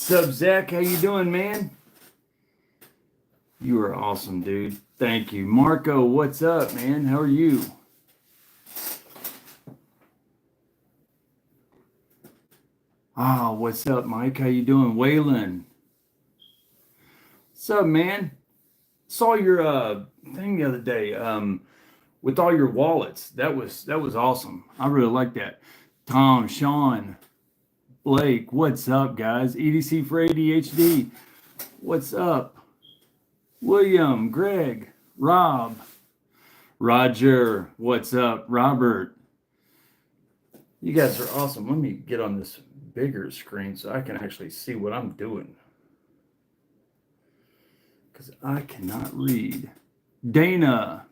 What's up, Zach? How you doing, man? You are awesome, dude. Thank you. Marco, what's up, man? How are you? Ah, what's up, Mike? How you doing? Waylon. What's up, man? Saw your thing the other day with all your wallets. That was awesome. I really like that. Tom, Sean, Blake, what's up, guys? EDC for ADHD. What's up? William, Greg, Rob, Roger, what's up? Robert, you guys are awesome. Let me get on this bigger screen so I can actually see what I'm doing because I cannot read. Dana,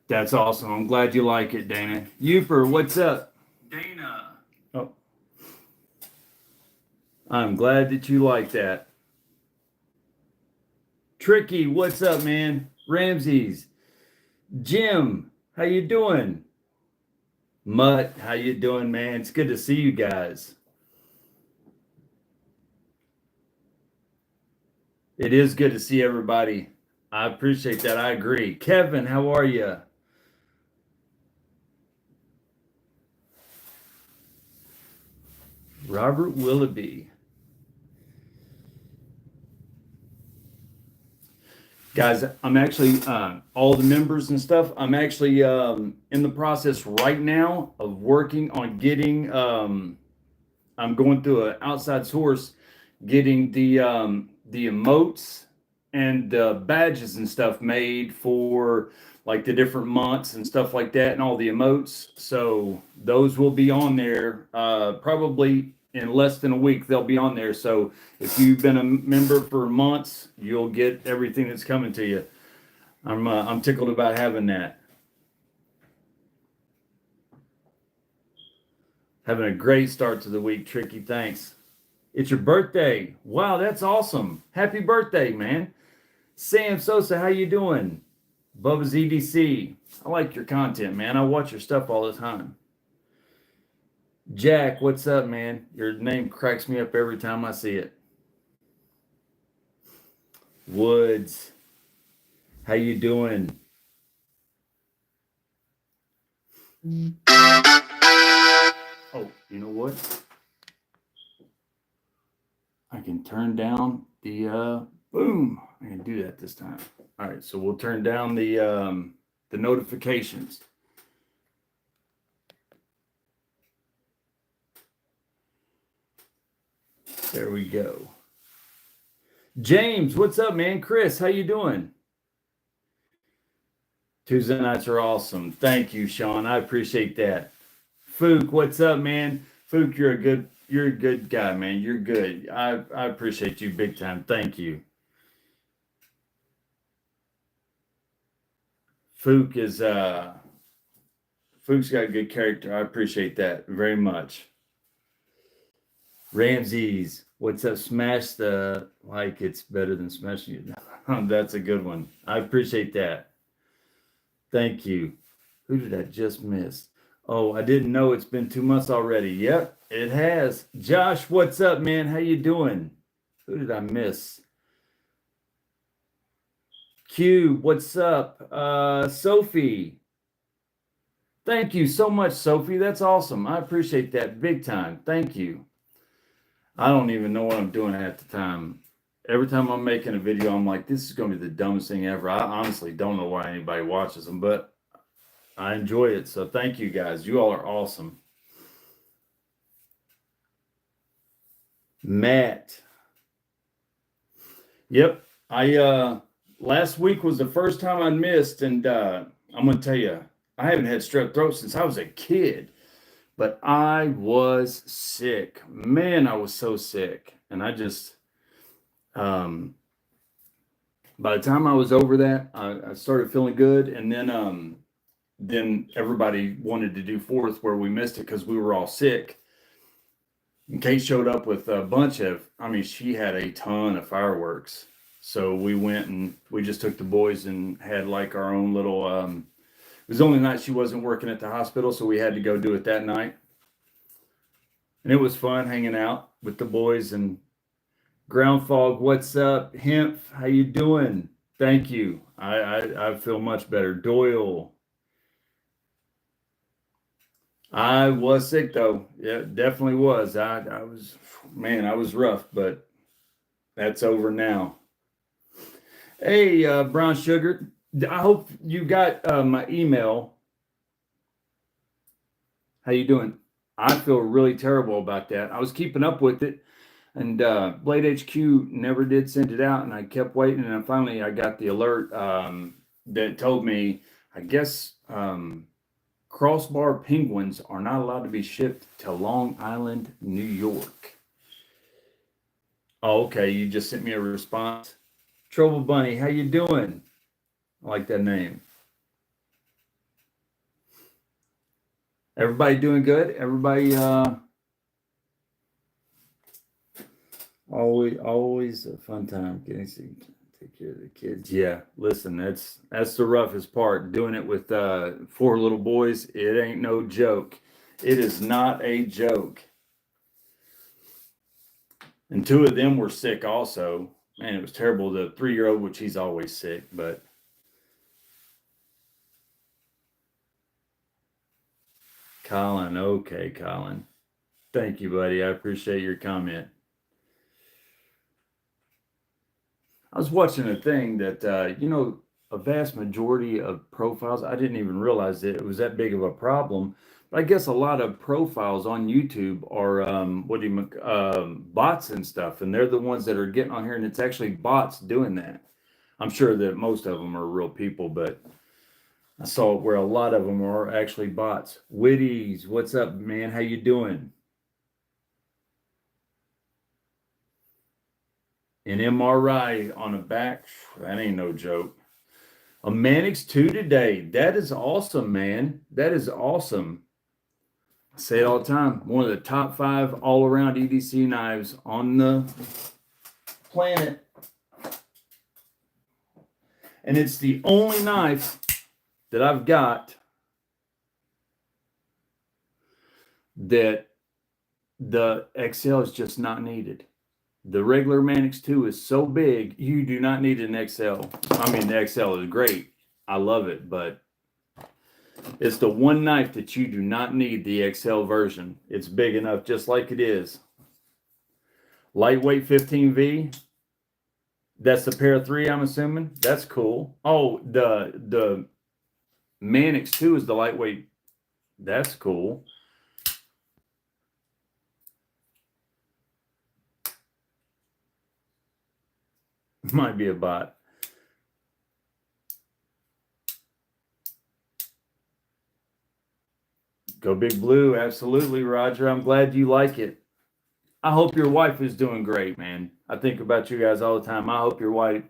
that's awesome. I'm glad you like it, Dana. Uper, what's up? Dana. Oh, I'm glad that you like that. Tricky, what's up, man? Ramses, Jim, how you doing? Mutt, how you doing, man? It's good to see you guys. It is good to see everybody. I appreciate that. I agree. Kevin, how are you? Robert Willoughby. Guys, I'm actually, all the members and stuff, I'm actually in the process right now of working on getting, I'm going through an outside source, getting the emotes and the badges and stuff made for like the different months and stuff like that and all the emotes. So those will be on there probably in less than a week. They'll be on there. So if you've been a member for months, you'll get everything that's coming to you. I'm tickled about having that. Having a great start to the week, Tricky. Thanks. It's your birthday. Wow, that's awesome. Happy birthday, man. Sam Sosa, how you doing? Bubba's EDC. I like your content, man. I watch your stuff all the time. Jack, what's up, man? Your name cracks me up every time I see it. Woods, how you doing? Oh, you know what? I can turn down the boom. I can do that this time. All right, so we'll turn down the notifications. There we go. James, what's up, man? Chris, how you doing? Tuesday nights are awesome. Thank you, Sean. I appreciate that. Fook, what's up, man? Fook, you're a good guy, man. You're good. I appreciate you big time. Thank you. Fook's got a good character. I appreciate that very much. Ramses, what's up? Smash the like. It's better than smashing it. That's a good one. I appreciate that. Thank you. Who did I just miss? Oh, I didn't know it's been 2 months already. Yep, it has. Josh, what's up, man? How you doing? Who did I miss? Q, what's up? Sophie. Thank you so much, Sophie. That's awesome. I appreciate that big time. Thank you. I don't even know what I'm doing at the time. Every time I'm making a video, I'm like, this is going to be the dumbest thing ever. I honestly don't know why anybody watches them, but I enjoy it. So thank you guys. You all are awesome. Matt. Yep. Last week was the first time I missed, and I'm going to tell you, I haven't had strep throat since I was a kid. But I was sick. Man, I was so sick. And I just, by the time I was over that, I started feeling good. And then everybody wanted to do 4th where we missed it because we were all sick. And Kate showed up with a bunch of, she had a ton of fireworks. So we went and we just took the boys and had like our own little, it was the only night she wasn't working at the hospital, so we had to go do it that night. And it was fun hanging out with the boys. And Ground Fog, what's up? Hemp, how you doing? Thank you. I feel much better. Doyle, I was sick though. Yeah, definitely was. I was, man, I was rough, but that's over now. Hey, Brown Sugar, I hope you got my email. How you doing? I feel really terrible about that. I was keeping up with it, and Blade HQ never did send it out, and I kept waiting, and then finally I got the alert that told me, I guess crossbar penguins are not allowed to be shipped to Long Island, New York. Oh, okay. You just sent me a response. Trouble Bunny, how you doing? I like that name. Everybody doing good? Everybody always a fun time getting to take care of the kids. Yeah, listen, that's the roughest part. Doing it with 4 little boys, it ain't no joke. It is not a joke. And 2 of them were sick also. Man, it was terrible. The 3-year-old, which he's always sick, but Colin, okay, Colin. Thank you, buddy. I appreciate your comment. I was watching a thing that, a vast majority of profiles, I didn't even realize that it was that big of a problem. But I guess a lot of profiles on YouTube are, bots and stuff. And they're the ones that are getting on here, and it's actually bots doing that. I'm sure that most of them are real people, but I saw where a lot of them are actually bots. Witties, what's up, man? How you doing? An MRI on a back, that ain't no joke. A Mannix 2 today. That is awesome, man. That is awesome. I say it all the time. One of the top 5 all-around EDC knives on the planet. And it's the only knife that I've got that the XL is just not needed. The regular Mannix 2 is so big, you do not need an XL. I mean, the XL is great. I love it, but it's the one knife that you do not need the XL version. It's big enough just like it is. Lightweight 15V. That's the pair 3, I'm assuming. That's cool. Oh, the Mannix 2 is the lightweight. That's cool. Might be a bot. Go Big Blue. Absolutely, Roger. I'm glad you like it. I hope your wife is doing great, man. I think about you guys all the time. I hope your wife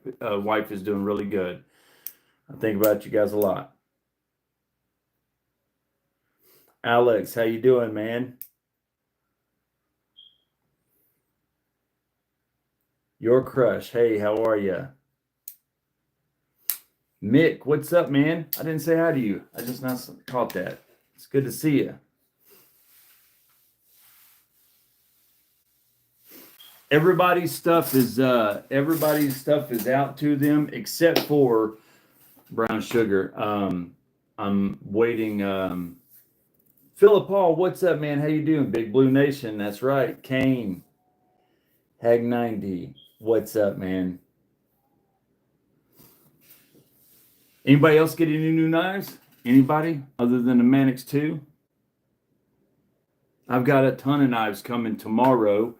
is doing really good. I think about you guys a lot. Alex, how you doing, man? Your crush. Hey, how are you? Mick, what's up, man? I didn't say hi to you. I just not caught that. It's good to see you. Everybody's stuff is out to them except for Brown Sugar. I'm waiting. Philip Paul, what's up, man? How you doing? Big Blue Nation. That's right. Kane. Hag 90. What's up, man? Anybody else get any new knives? Anybody other than the Mannix 2? I've got a ton of knives coming tomorrow.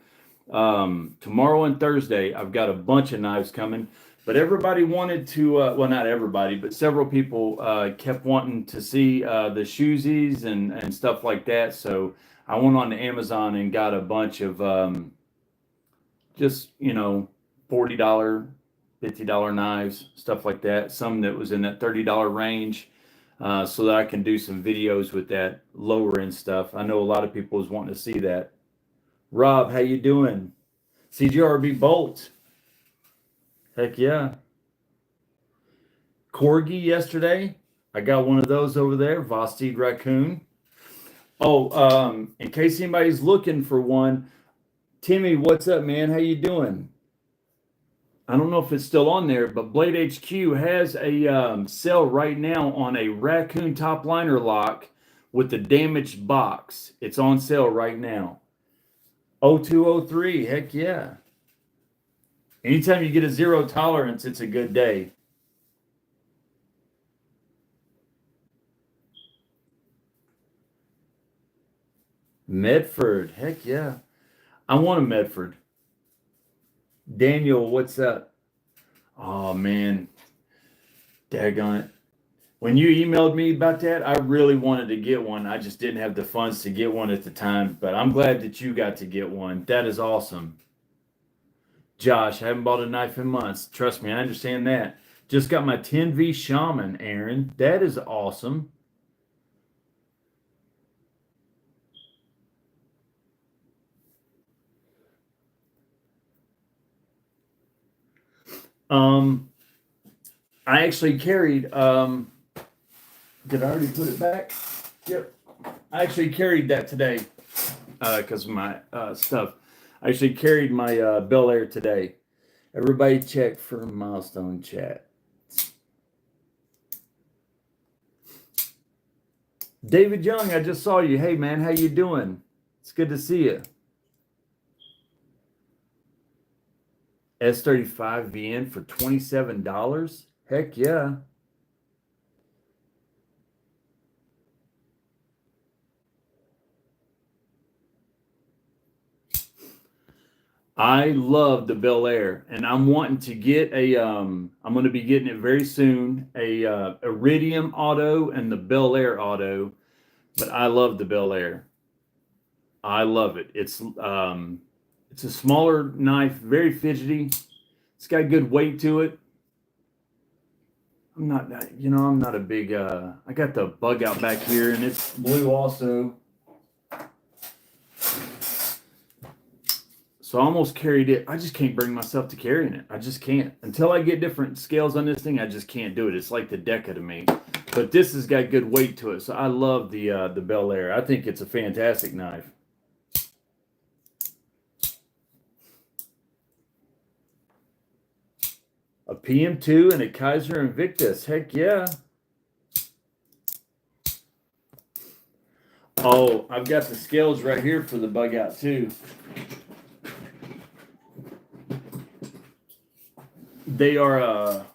Tomorrow and Thursday, I've got a bunch of knives coming. But everybody wanted to, well, not everybody, but several people kept wanting to see the shoesies and stuff like that. So I went on to Amazon and got a bunch of just, $40, $50 knives, stuff like that. Some that was in that $30 range, so that I can do some videos with that lower end stuff. I know a lot of people was wanting to see that. Rob, how you doing? CGRB Bolt. Heck yeah. Corgi yesterday. I got one of those over there. Vosteed Raccoon. Oh, in case anybody's looking for one, Timmy, what's up, man? How you doing? I don't know if it's still on there, but Blade HQ has a sale right now on a raccoon top liner lock with the damaged box. It's on sale right now. 0203, heck yeah. Anytime you get a zero tolerance, it's a good day. Medford, heck yeah. I want a Medford. Daniel, what's up? Oh man, daggone it. When you emailed me about that, I really wanted to get one. I just didn't have the funds to get one at the time, but I'm glad that you got to get one. That is awesome. Josh, I haven't bought a knife in months. Trust me, I understand that. Just got my 10V Shaman, Aaron. That is awesome. Um, I actually carried, did I already put it back? Yep. I actually carried that today because of my stuff. I actually carried my Bel Air today. Everybody check for milestone chat. David Young, I just saw you. Hey man, how you doing? It's good to see you. S35 VN for $27? Heck yeah. I love the Bel Air, and I'm wanting to get I'm going to be getting it very soon, a Iridium Auto and the Bel Air Auto, but I love the Bel Air. I love it. It's a smaller knife, very fidgety. It's got good weight to it. I'm not a big I got the bug out back here and it's blue also. So I almost carried it. I just can't bring myself to carrying it. I just can't. Until I get different scales on this thing, I just can't do it. It's like the Deca to me. But this has got good weight to it. So I love the Bel Air. I think it's a fantastic knife. A PM2 and a Kaiser Invictus. Heck yeah. Oh, I've got the scales right here for the bug out too. They are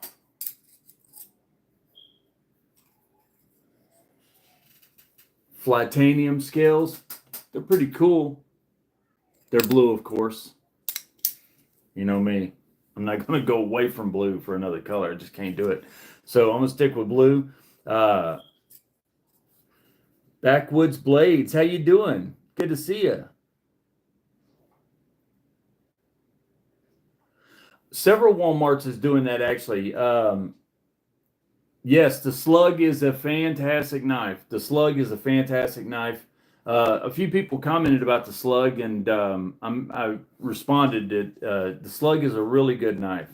Flatanium scales. They're pretty cool. They're blue, of course. You know me. I'm not going to go away from blue for another color. I just can't do it. So I'm going to stick with blue. Backwoods Blades. How you doing? Good to see you. Several Walmarts is doing that actually. Yes, the Slug is a fantastic knife. The Slug is a fantastic knife. A few people commented about the Slug, and I responded that the Slug is a really good knife.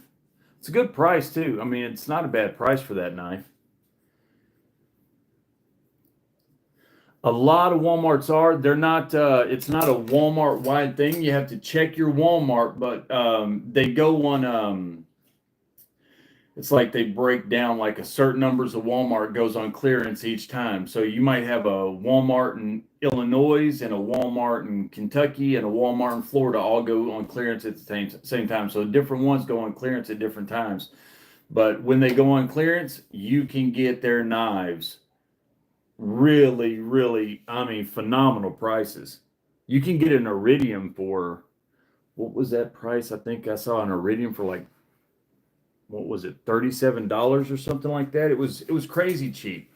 It's a good price too. I mean, it's not a bad price for that knife. A lot of Walmarts are. They're not. It's not a Walmart wide thing. You have to check your Walmart, but they go on. It's like they break down like a certain numbers of Walmart goes on clearance each time. So you might have a Walmart in Illinois and a Walmart in Kentucky and a Walmart in Florida all go on clearance at the same time. So different ones go on clearance at different times. But when they go on clearance, you can get their knives really, really, I mean, phenomenal prices. You can get an Iridium for, what was that price? I think I saw an Iridium for like, what was it, $37 or something like that. It was crazy cheap.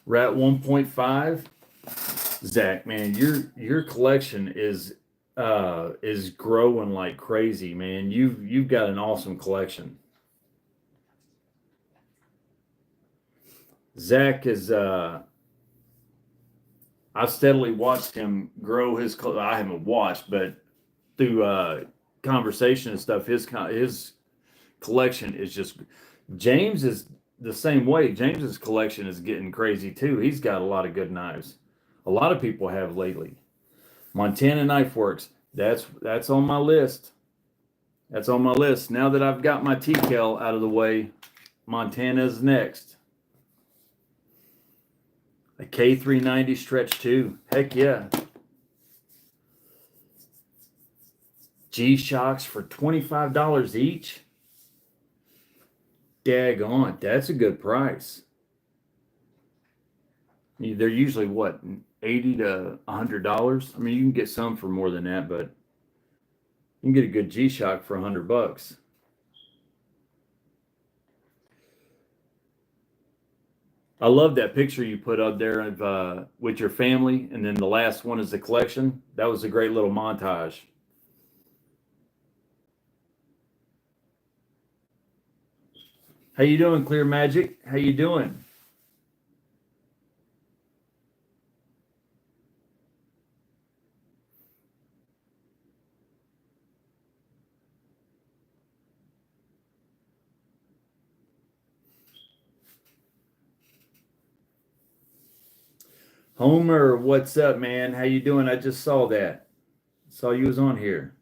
Rat 1.5. Zach, man, your collection is growing like crazy, man. You've got an awesome collection. Zach is I've steadily watched him grow his I haven't watched, but through conversation and stuff, his collection is just. James is the same way, James's collection is getting crazy too. He's got a lot of good knives. A lot of people have lately. Montana Knife Works. That's on my list. That's on my list. Now that I've got my TCAL out of the way, Montana's next. A K390 Stretch 2. Heck yeah. G-Shocks for $25 each. Daggone, that's a good price. They're usually what, $80 to $100? I mean, you can get some for more than that, but you can get a good G-Shock for $100. I love that picture you put up there of with your family, and then the last one is the collection. That was a great little montage. How you doing, Clear Magic? How you doing? Homer, what's up, man? How you doing? I just saw that. Saw you was on here.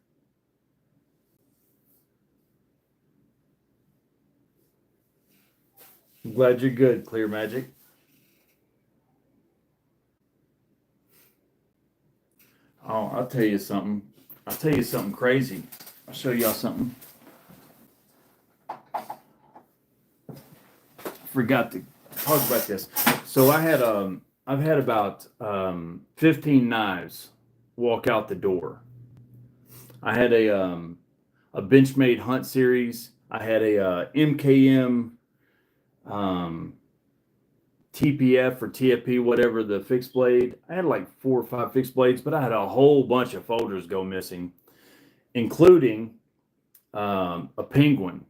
I'm glad you're good, Clear Magic. Oh, I'll tell you something. I'll tell you something crazy. I'll show y'all something. Forgot to talk about this. So I've had about 15 knives walk out the door. I had a Benchmade Hunt series. I had a MKM TPF or TFP, whatever the fixed blade. I had like 4 or 5 fixed blades, but I had a whole bunch of folders go missing, including a Penguin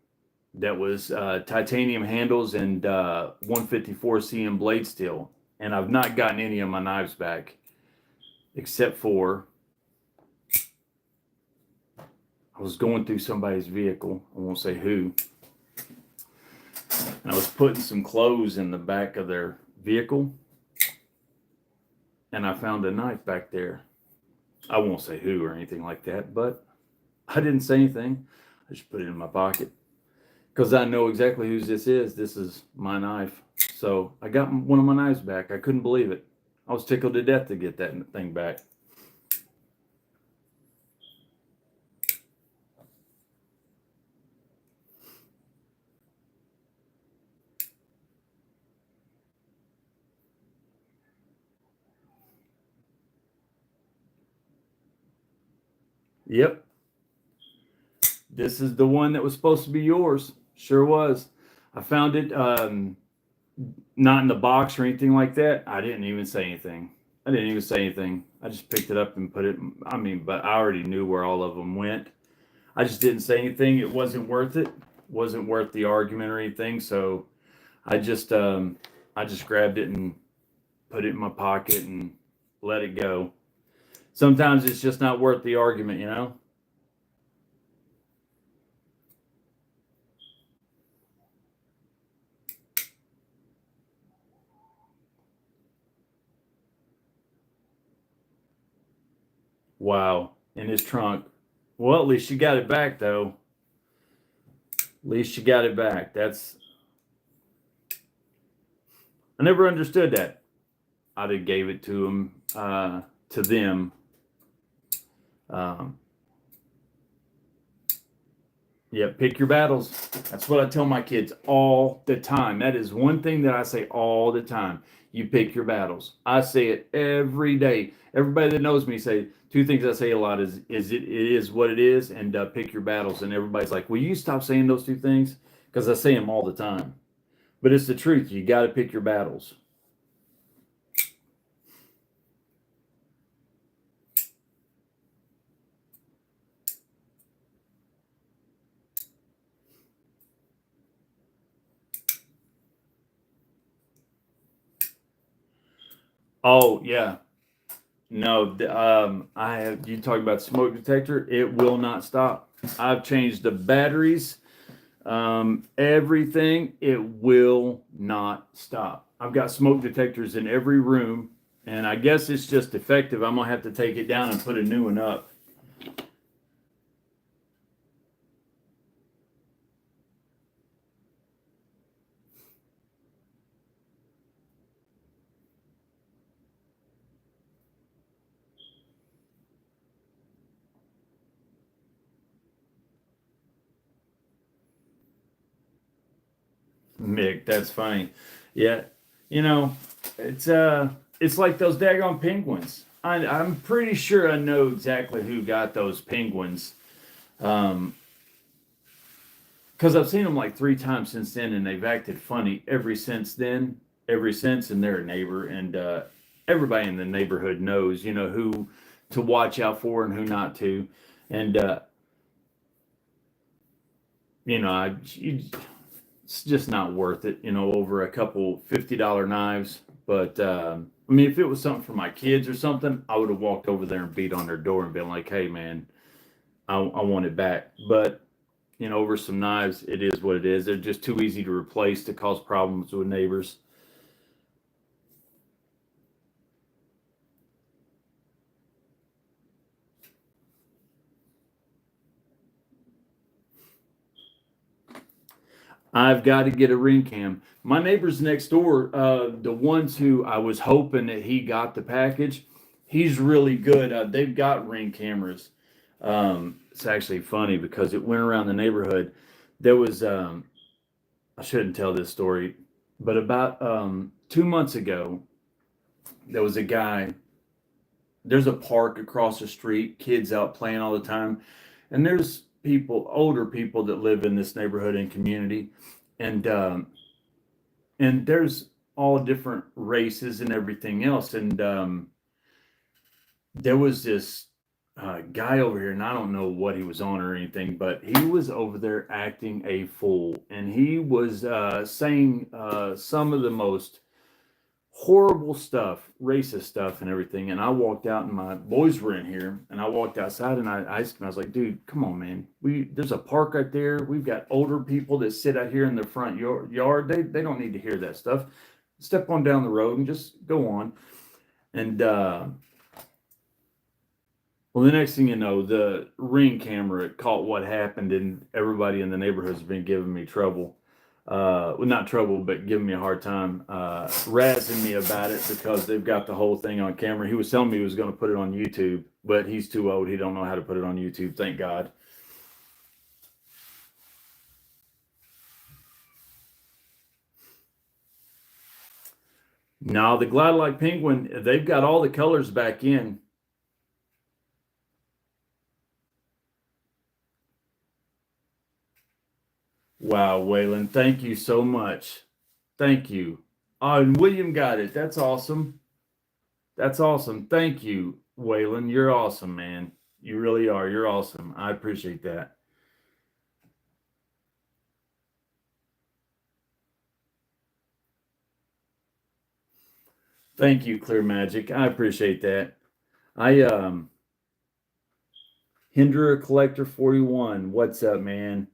that was titanium handles and 154 CM blade steel. And I've not gotten any of my knives back, except for I was going through somebody's vehicle. I won't say who. And I was putting some clothes in the back of their vehicle, and I found a knife back there. I won't say who or anything like that, but I didn't say anything. I just put it in my pocket because I know exactly whose this is. This is my knife. So I got one of my knives back. I couldn't believe it. I was tickled to death to get that thing back. Yep. This is the one that was supposed to be yours. Sure was. I found it not in the box or anything like that. I didn't even say anything. I didn't even say anything. I just picked it up and put it. But I already knew where all of them went. I just didn't say anything. It wasn't worth it. Wasn't worth the argument or anything. So I just grabbed it and put it in my pocket and let it go. Sometimes it's just not worth the argument, you know? Wow. In his trunk. Well, at least you got it back, though. At least you got it back. I never understood that. I did gave it to him, to them. Yeah, pick your battles. That's what I tell my kids all the time. That is one thing that I say all the time. You pick your battles. I say it every day. Everybody that knows me say 2 things I say a lot is it is what it is, and pick your battles. And everybody's like, will you stop saying those 2 things? Because I say them all the time. But it's the truth. You got to pick your battles. Oh, yeah. No, I have. You talk about smoke detector. It will not stop. I've changed the batteries Everything, it will not stop. I've got smoke detectors in every room, and I guess it's just defective. I'm gonna have to take it down and put a new one up. Mick, that's funny. Yeah, you know, it's it's like those daggone penguins. I'm pretty sure I know exactly who got those penguins. Um, because I've seen them like three times since then, and they've acted funny ever since then. Ever since, and they're a neighbor, and everybody in the neighborhood knows, who to watch out for and who not to. And it's just not worth it, over a couple $50 knives. But I mean, if it was something for my kids or something, I would have walked over there and beat on their door and been like, "Hey, man, I want it back." But over some knives, it is what it is. They're just too easy to replace to cause problems with neighbors. I've got to get a ring cam. My neighbors next door, the ones who I was hoping that he got the package, he's really good. They've got ring cameras. It's actually funny because it went around the neighborhood. There was, I shouldn't tell this story, but about 2 months ago, there was a guy. There's a park across the street, kids out playing all the time, and there's people, older people that live in this neighborhood and community, and there's all different races and everything else. And there was this guy over here, and I don't know what he was on or anything, but he was over there acting a fool, and he was saying some of the most horrible stuff, racist stuff, and everything. And I walked out, and my boys were in here, and I walked outside, and I asked him, I was like, "Dude, come on, man. There's a park right there. We've got older people that sit out here in the front yard. They don't need to hear that stuff. Step on down the road and just go on." And well, the next thing you know, the ring camera caught what happened, and everybody in the neighborhood has been giving me trouble. Well, not trouble, but giving me a hard time, razzing me about it because they've got the whole thing on camera. He was telling me he was going to put it on YouTube, but he's too old. He don't know how to put it on YouTube. Thank God. Now the Glide Like Penguin, they've got all the colors back in. Wow, Waylon, thank you so much. Thank you. Oh, and William got it. That's awesome. That's awesome. Thank you, Waylon. You're awesome, man. You really are. You're awesome. I appreciate that. Thank you, Clear Magic. I appreciate that. I Hinder Collector 41. What's up, man?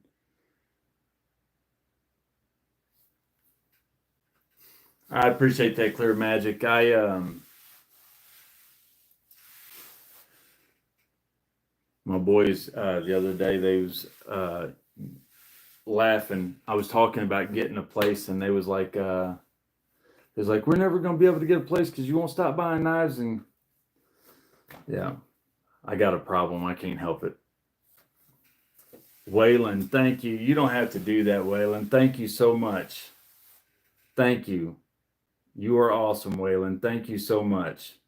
I appreciate that, Clear Magic. I my boys the other day, they was laughing. I was talking about getting a place, and they was like we're never gonna be able to get a place because you won't stop buying knives. And yeah, I got a problem. I can't help it. Waylon, thank you. You don't have to do that, Waylon. Thank you so much. Thank you. You are awesome, Waylon. Thank you so much.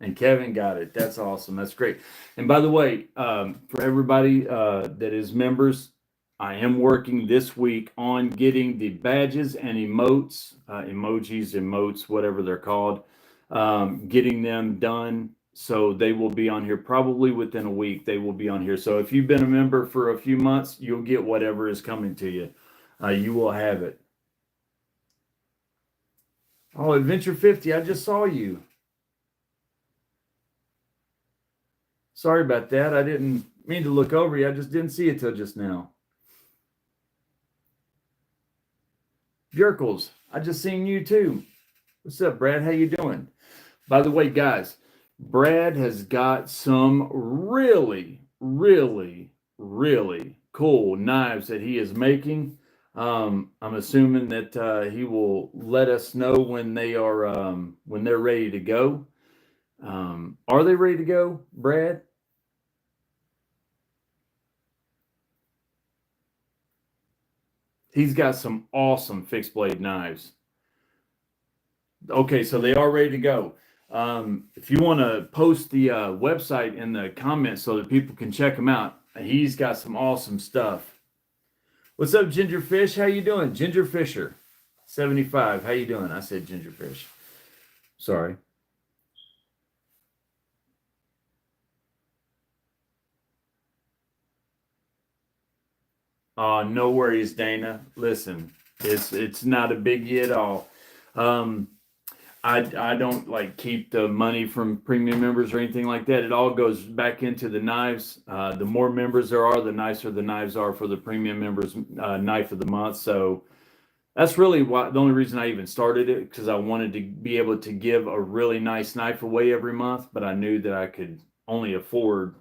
And Kevin got it. That's awesome. That's great. And by the way, for everybody that is members, I am working this week on getting the badges and emotes, emojis, emotes, whatever they're called, getting them done. So they will be on here probably within a week. They will be on here. So if you've been a member for a few months, you'll get whatever is coming to you. You will have it. Oh, Adventure 50, I just saw you. Sorry about that. I didn't mean to look over you. I just didn't see it till just now. Jerkles, I just seen you too. What's up, Brad? How you doing? By the way, guys, Brad has got some really, really, really cool knives that he is making. I'm assuming that he will let us know when they're ready to go. Are they ready to go, Brad? He's got some awesome fixed blade knives. Okay, so they are ready to go. If you want to post the website in the comments so that people can check them out, he's got some awesome stuff. What's up, Gingerfish? How you doing, Ginger Fisher? 75. How you doing? I said Gingerfish. Sorry. No worries, Dana. Listen, it's not a biggie at all. Um, I don't like keep the money from premium members or anything like that. It all goes back into the knives. The more members there are, the nicer the knives are for the premium members knife of the month. So that's really why the only reason I even started it, because I wanted to be able to give a really nice knife away every month, but I knew that I could only afford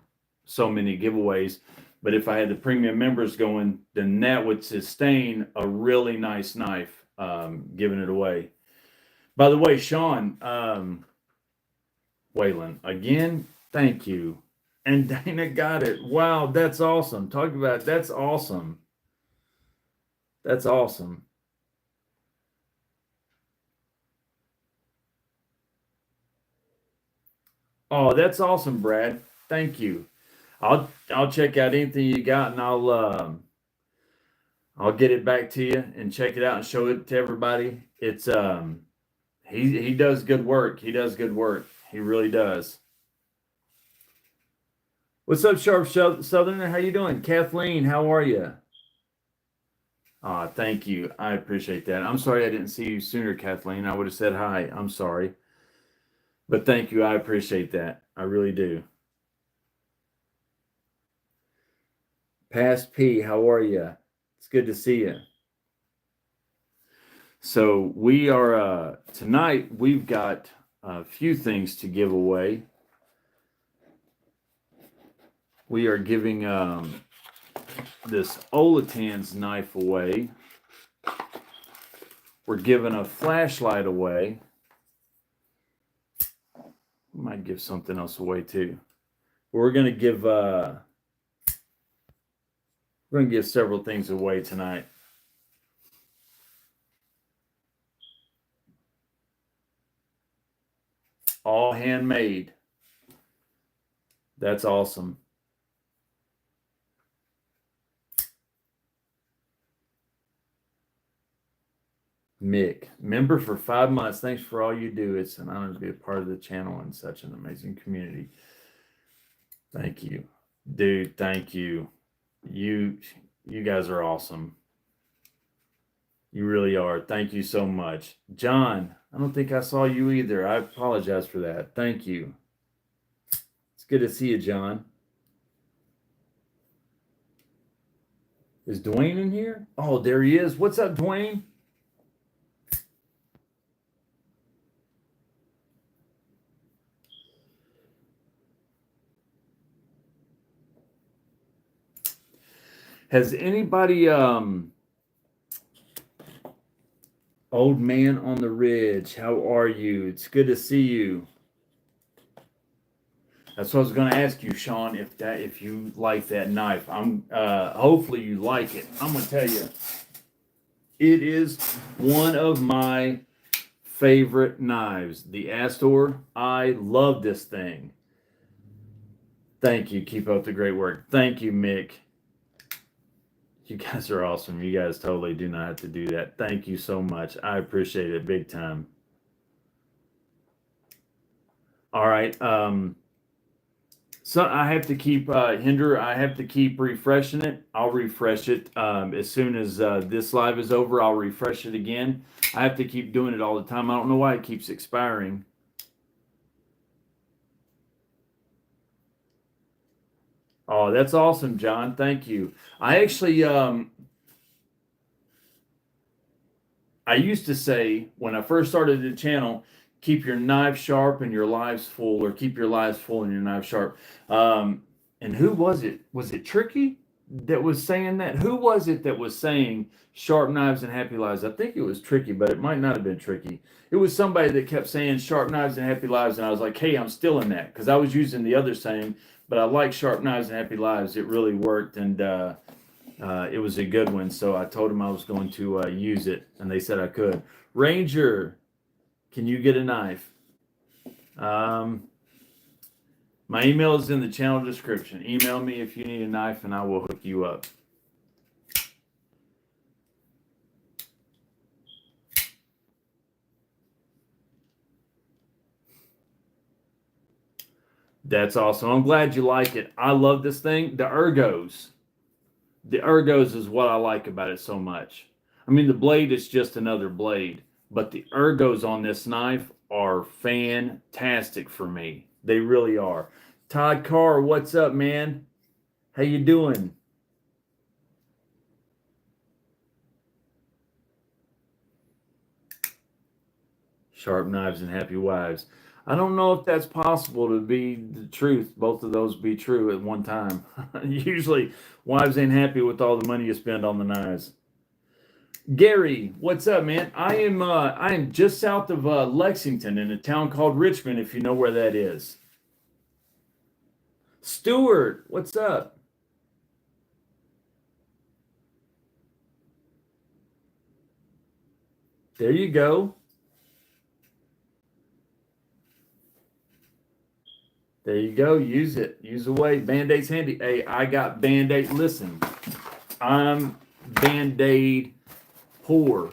so many giveaways. But if I had the premium members going, then that would sustain a really nice knife, giving it away. By the way, Sean, Waylon, again, thank you. And Dana got it. Wow, that's awesome. Talk about that's awesome. That's awesome. Oh, that's awesome, Brad. Thank you. I'll check out anything you got, and I'll get it back to you and check it out and show it to everybody. It's he does good work. He does good work. He really does. What's up, Sharp Southerner? How you doing? Kathleen, how are you? Thank you. I appreciate that. I'm sorry I didn't see you sooner, Kathleen. I would have said hi. I'm sorry. But thank you. I appreciate that. I really do. Past P, how are you? It's good to see you. So we are tonight. We've got a few things to give away. We are giving this Olirans knife away. We're giving a flashlight away. We might give something else away too. We're gonna give several things away tonight. All handmade. That's awesome. Mick, member for 5 months. Thanks for all you do. It's an honor to be a part of the channel and such an amazing community. Thank you, dude. Thank you. You guys are awesome. You really are. Thank you so much. John, I don't think I saw you either. I apologize for that. Thank you. It's good to see you, John. Is Dwayne in here? Oh, there he is. What's up, Dwayne? Has anybody old man on the ridge, how are you? It's good to see you. That's what I was going to ask you, Sean, if you like that knife. I'm hopefully you like it. I'm going to tell you, it is one of my favorite knives. The Astor. I love this thing. Thank you. Keep up the great work. Thank you, Mick. You guys are awesome. You guys totally do not have to do that. Thank you so much. I appreciate it big time. All right. So I have to keep Hinder. I have to keep refreshing it. I'll refresh it as soon as this live is over. I'll refresh it again. I have to keep doing it all the time. I don't know why it keeps expiring. Oh, that's awesome, John. Thank you. I I used to say when I first started the channel, keep your knife sharp and your lives full, or keep your lives full and your knife sharp. Um, and who was it? Was it Tricky that was saying that? Who was it that was saying sharp knives and happy lives? I think it was Tricky, but it might not have been Tricky. It was somebody that kept saying sharp knives and happy lives, and I was like, hey, I'm still in that, because I was using the other saying, but I like sharp knives and happy lives. It really worked, and it was a good one. So I told them I was going to use it, and they said I could. Ranger, can you get a knife? My email is in the channel description. Email me if you need a knife, and I will hook you up. That's awesome. I'm glad you like it. I love this thing. The ergos. The ergos is what I like about it so much. I mean, the blade is just another blade, but the ergos on this knife are fantastic for me. They really are. Todd Carr, what's up, man? How you doing? Sharp knives and happy wives. I don't know if that's possible to be the truth. Both of those be true at one time. Usually, wives ain't happy with all the money you spend on the knives. Gary, what's up, man? I am just south of Lexington in a town called Richmond, if you know where that is. Stuart, what's up? There you go. There you go. Use it. Use away. Band-Aid's handy. Hey, I got Band-Aid. Listen, I'm Band-Aid poor.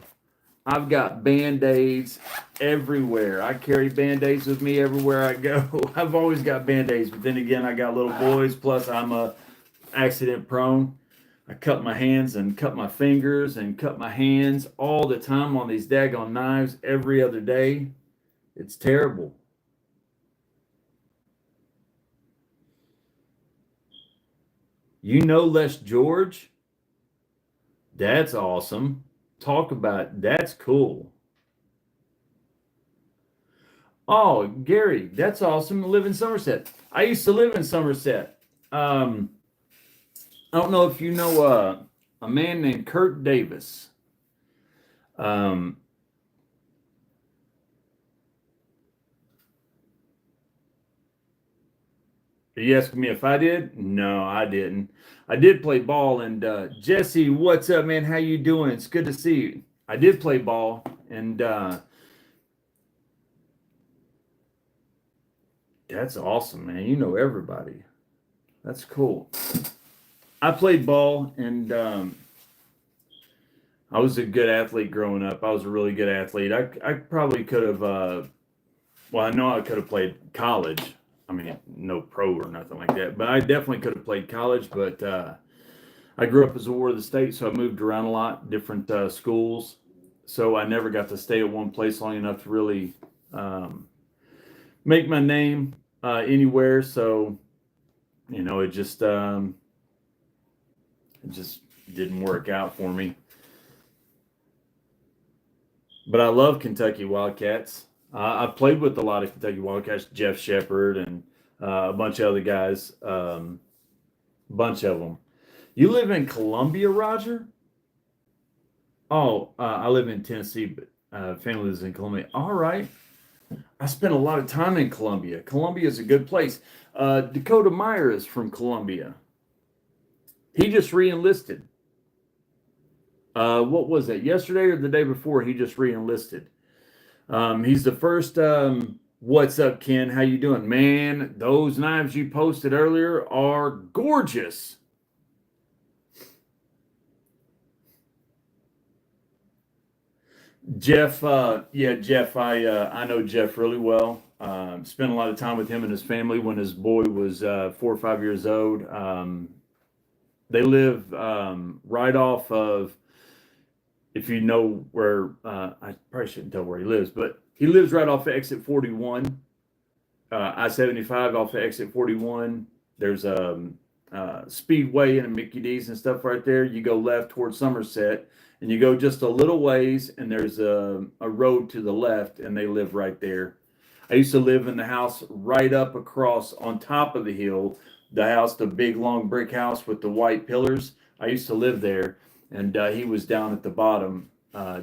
I've got Band-Aids everywhere. I carry Band-Aids with me everywhere I go. I've always got Band-Aids, but then again, I got little boys, plus I'm accident prone. I cut my hands and cut my fingers and cut my hands all the time on these daggone knives every other day. It's terrible. You know Les George? That's awesome. Talk about that's cool. Oh, Gary, that's awesome. I live in Somerset. I used to live in Somerset. Um, I don't know if you know a man named Kurt Davis. Um, are you asking me if I did? No, I didn't. I did play ball, and Jesse, what's up, man? How you doing? It's good to see you. I did play ball, and that's awesome, man. You know everybody. That's cool. I played ball, and I was a good athlete growing up. I was a really good athlete. I probably could have, well, I know I could have played college. I mean, no pro or nothing like that, but I definitely could have played college. But I grew up as a ward of the state, so I moved around a lot, different schools. So I never got to stay at one place long enough to really um, make my name anywhere. So, it just didn't work out for me. But I love Kentucky Wildcats. I've played with a lot of Kentucky Wildcats, Jeff Shepard and a bunch of other guys, bunch of them. You live in Columbia, Roger? Oh, I live in Tennessee, but family lives in Columbia. All right. I spent a lot of time in Columbia. Columbia is a good place. Dakota Meyer is from Columbia. He just re-enlisted. What was that? Yesterday or the day before? He just re-enlisted. He's the first. What's up, Ken? How you doing, man? Those knives you posted earlier are gorgeous. Jeff, yeah, Jeff. I know Jeff really well. Spent a lot of time with him and his family when his boy was 4 or 5 years old. They live right off of, if you know where, I probably shouldn't tell where he lives, but he lives right off of exit 41, I-75 off of exit 41. There's a Speedway and a Mickey D's and stuff right there. You go left towards Somerset, and you go just a little ways, and there's a road to the left, and they live right there. I used to live in the house right up across on top of the hill, the house, the big long brick house with the white pillars. I used to live there, and he was down at the bottom.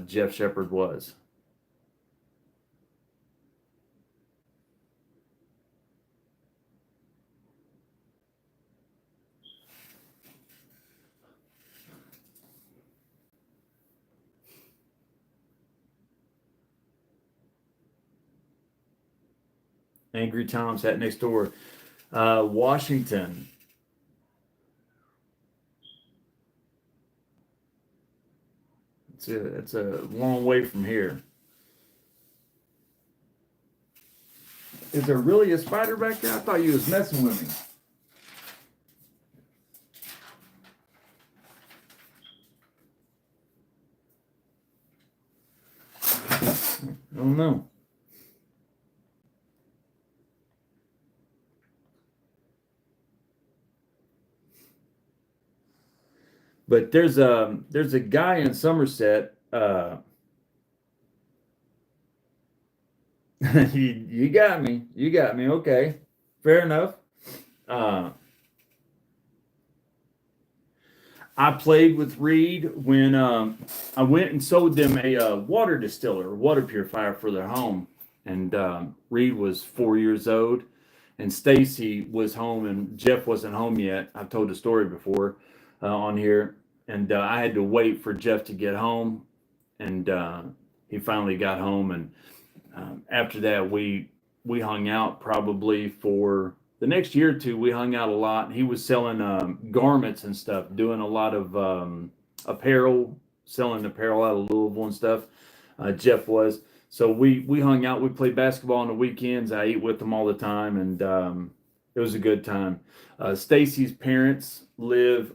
Jeff Shepard was. Angry Tom sat next door. Washington. It's a long way from here. Is there really a spider back there? I thought you was messing with me. I don't know. But there's a guy in Somerset. You got me. You got me. Okay, fair enough. Uh, I played with Reed when I went and sold them a water distiller, water purifier for their home. And Reed was 4 years old, and Stacy was home, and Jeff wasn't home yet. I've told the story before on here, and I had to wait for Jeff to get home, and he finally got home, and after that we hung out probably for the next year or two. We hung out a lot. He was selling garments and stuff, doing a lot of apparel, selling apparel out of Louisville and stuff. Jeff was. So we hung out. We played basketball on the weekends. I ate with them all the time, and it was a good time. Stacy's parents live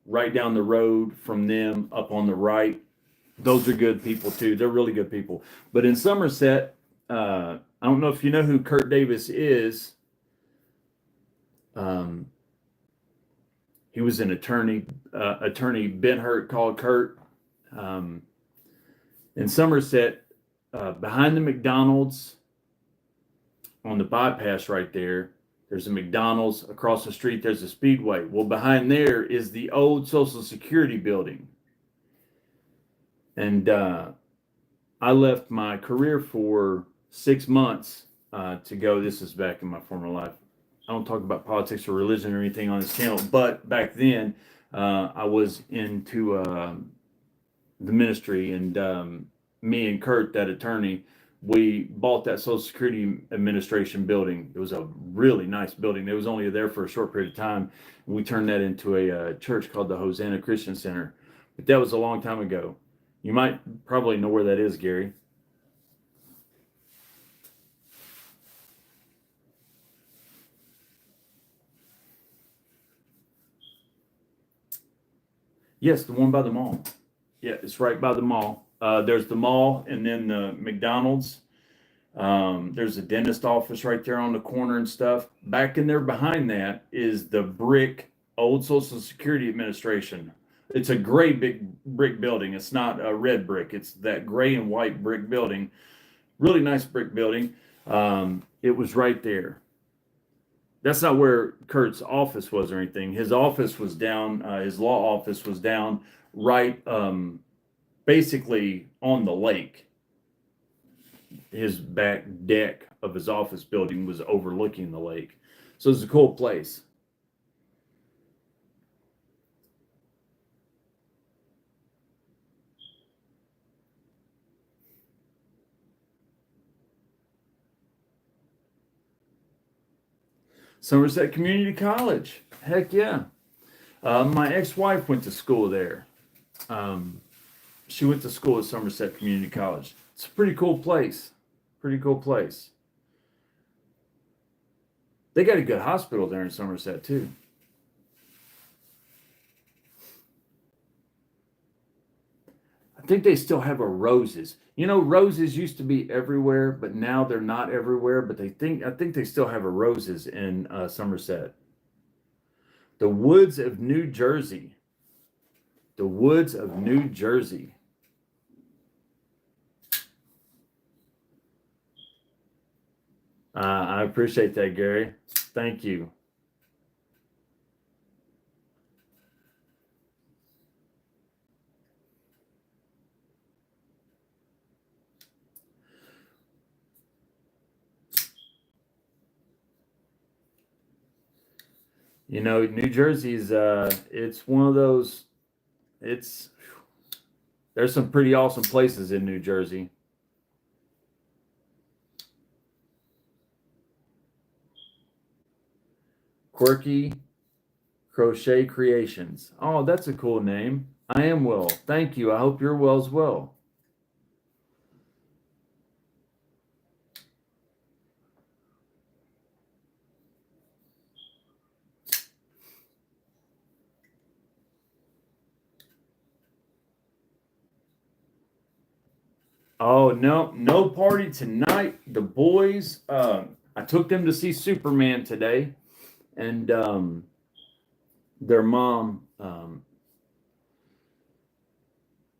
right down the road from them, up on the right. Those are good people too. They're really good people. But in Somerset, I don't know if you know who Kurt Davis is. He was an attorney. Attorney Ben Hurt called Kurt. In Somerset, behind the McDonald's on the bypass right there, there's a McDonald's. Across the street, there's a Speedway. Well, behind there is the old Social Security building. And I left my career for 6 months to go. This is back in my former life. I don't talk about politics or religion or anything on this channel, but back then I was into the ministry, and me and Kurt, that attorney, we bought that Social Security Administration building. It was a really nice building. It was only there for a short period of time. We turned that into a church called the Hosanna Christian Center. But that was a long time ago. You might probably know where that is, Gary. Yes, the one by the mall. Yeah, it's right by the mall. There's the mall, and then the McDonald's. There's a dentist office right there on the corner and stuff. Back in there behind that is the brick old Social Security Administration. It's a gray big brick building. It's not a red brick. It's that gray and white brick building. Really nice brick building. It was right there. That's not where Kurt's office was or anything. His office was down. His law office was down right, basically on the lake. His back deck of his office building was overlooking the lake. So it's a cool place. Somerset Community College. Heck yeah. My ex-wife went to school there. She went to school at Somerset Community College. It's a pretty cool place. Pretty cool place. They got a good hospital there in Somerset too. I think they still have a Roses. You know, Roses used to be everywhere, but now they're not everywhere. But I think they still have a Roses in Somerset. The Woods of New Jersey. The woods of New Jersey. I appreciate that, Gary. Thank you. You know, New Jersey's it's one of those, there's some pretty awesome places in New Jersey. Quirky Crochet Creations. Oh, that's a cool name. I am well. Thank you. I hope you're well as well. Oh, no party tonight. The boys, I took them to see Superman today, and their mom,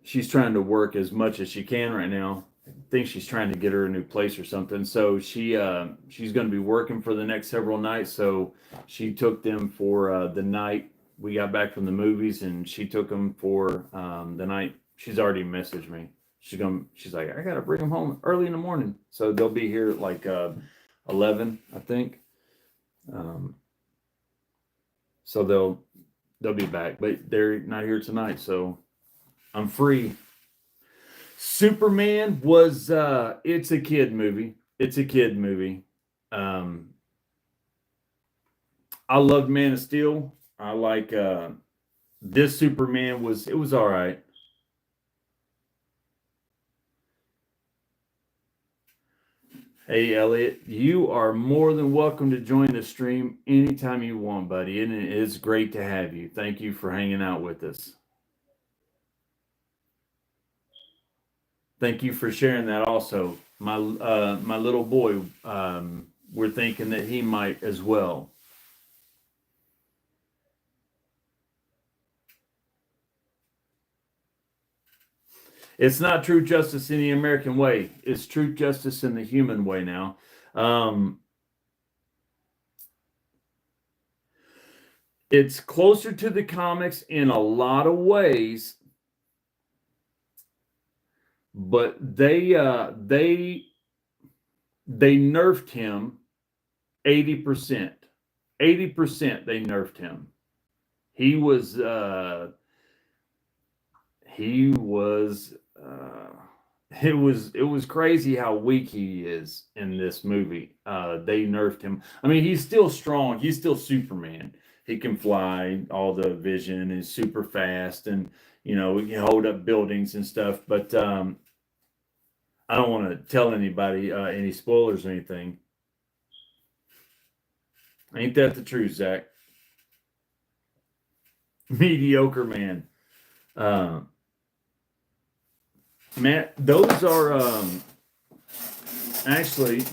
she's trying to work as much as she can right now. I think she's trying to get her a new place or something. So she's going to be working for the next several nights. So she took them for the night we got back from the movies, and she took them for the night. She's already messaged me. She's like, I gotta bring them home early in the morning. So they'll be here at like 11, I think. So they'll be back, but they're not here tonight. So I'm free. Superman was it's a kid movie. It's a kid movie. I loved Man of Steel. I like this Superman was all right. Hey Elliot, you are more than welcome to join the stream anytime you want, buddy. And it is great to have you. Thank you for hanging out with us. Thank you for sharing that also. My little boy, we're thinking that he might as well. It's not true justice in the American way. It's true justice in the human way now. It's closer to the comics in a lot of ways, but they nerfed him 80%. 80% they nerfed him. He was it was crazy how weak he is in this movie. They nerfed him. I mean, he's still strong. He's still Superman. He can fly, all the vision is super fast, and he can hold up buildings and stuff. But I don't want to tell anybody any spoilers or anything. Ain't that the truth, Zach? Mediocre man. Matt, those are actually,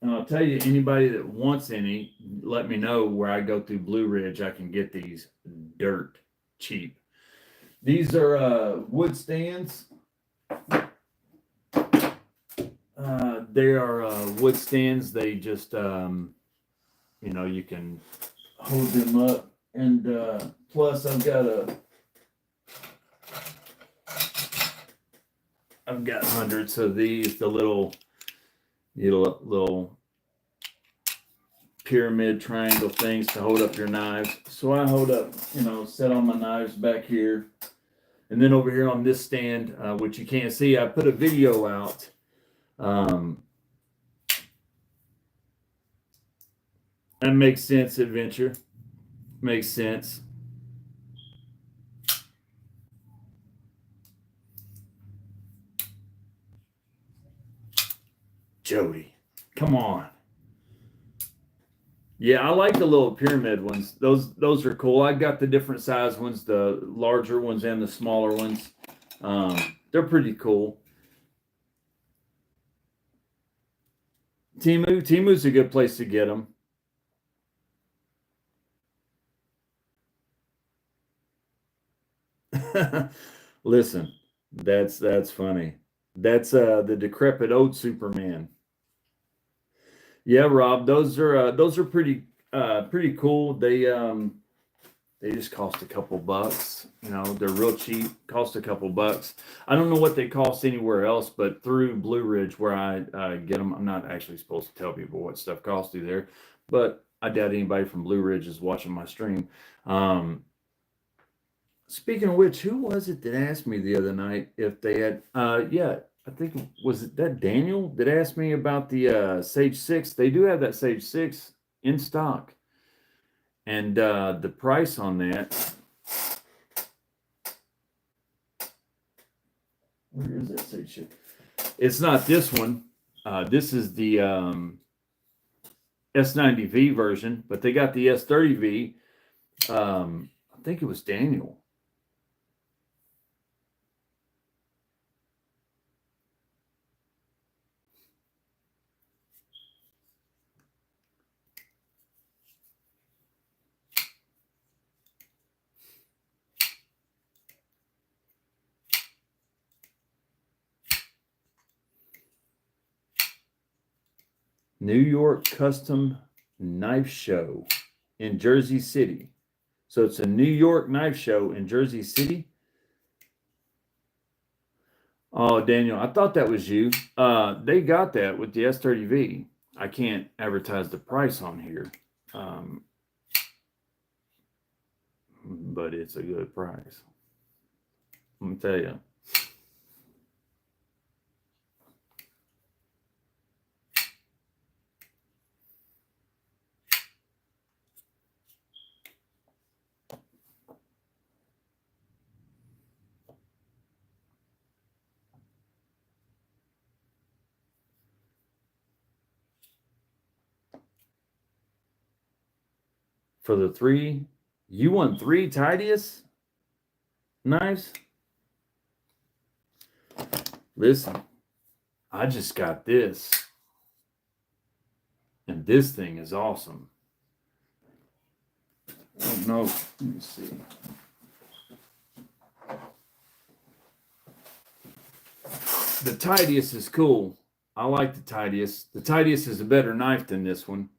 and I'll tell you, anybody that wants any, let me know where I go through Blue Ridge. I can get these dirt cheap. These are wood stands. They are wood stands. They just, you can hold them up. And plus, I've got hundreds of these, the little pyramid triangle things to hold up your knives. So I hold up, set on my knives back here. And then over here on this stand, which you can't see, I put a video out. That makes sense, Adventure. Makes sense. Jody, come on. Yeah, I like the little pyramid ones. Those are cool. I got the different size ones, the larger ones and the smaller ones. They're pretty cool. Timu's a good place to get them. Listen, that's funny. That's the decrepit old Superman. Yeah, Rob, those are pretty cool. They just cost a couple bucks. You know, they're real cheap. Cost a couple bucks. I don't know what they cost anywhere else, but through Blue Ridge, where I get them, I'm not actually supposed to tell people what stuff costs through there, but I doubt anybody from Blue Ridge is watching my stream. Um, Speaking of which, who was it that asked me the other night if they had? Yeah, I think was it that Daniel that asked me about the Sage 6. They do have that Sage 6 in stock, and the price on that. Where is that Sage 6? It's not this one. This is the S90V version, but they got the S30V. I think it was Daniel. New York Custom Knife Show in Jersey City. So it's a New York knife show in Jersey City. Oh, Daniel, I thought that was you. They got that with the S30V. I can't advertise the price on here, but it's a good price. Let me tell you. For the three, you want 3 Titius knives? Listen, I just got this, and this thing is awesome. Oh no, let me see. The Titius is cool. I like the Titius. The Titius is a better knife than this one,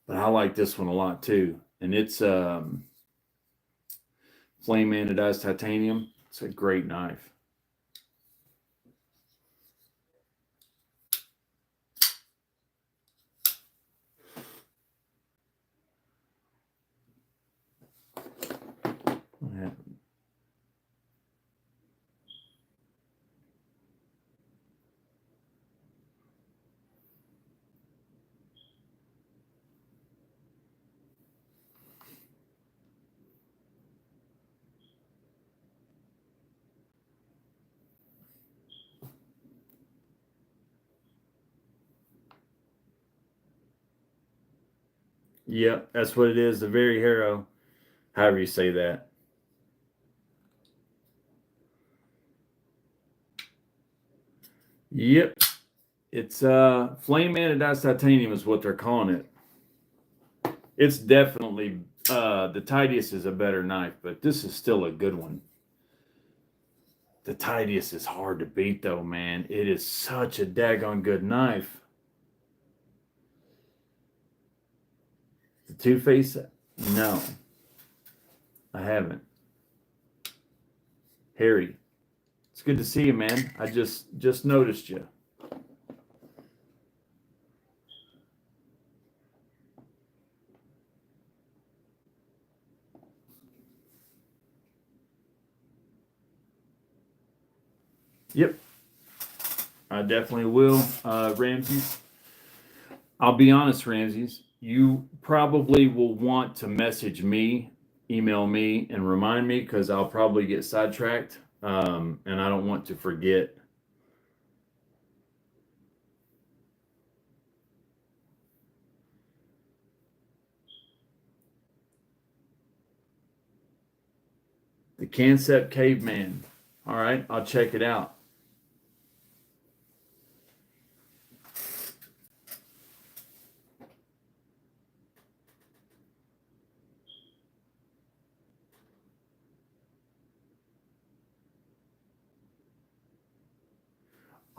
but I like this one a lot too. And it's flame anodized titanium. It's a great knife. What happened? Yep, that's what it is. The very hero, however you say that. Yep, it's flame anodized titanium is what they're calling it. It's definitely the Titius is a better knife, but this is still a good one. The Titius is hard to beat though, man. It is such a daggone good knife. The Two-Face? No, I haven't. Harry, it's good to see you, man. I just noticed you. Yep, I definitely will, Ramses. I'll be honest, Ramses. You probably will want to message me, email me, and remind me because I'll probably get sidetracked, and I don't want to forget. The Concept Caveman. All right, I'll check it out.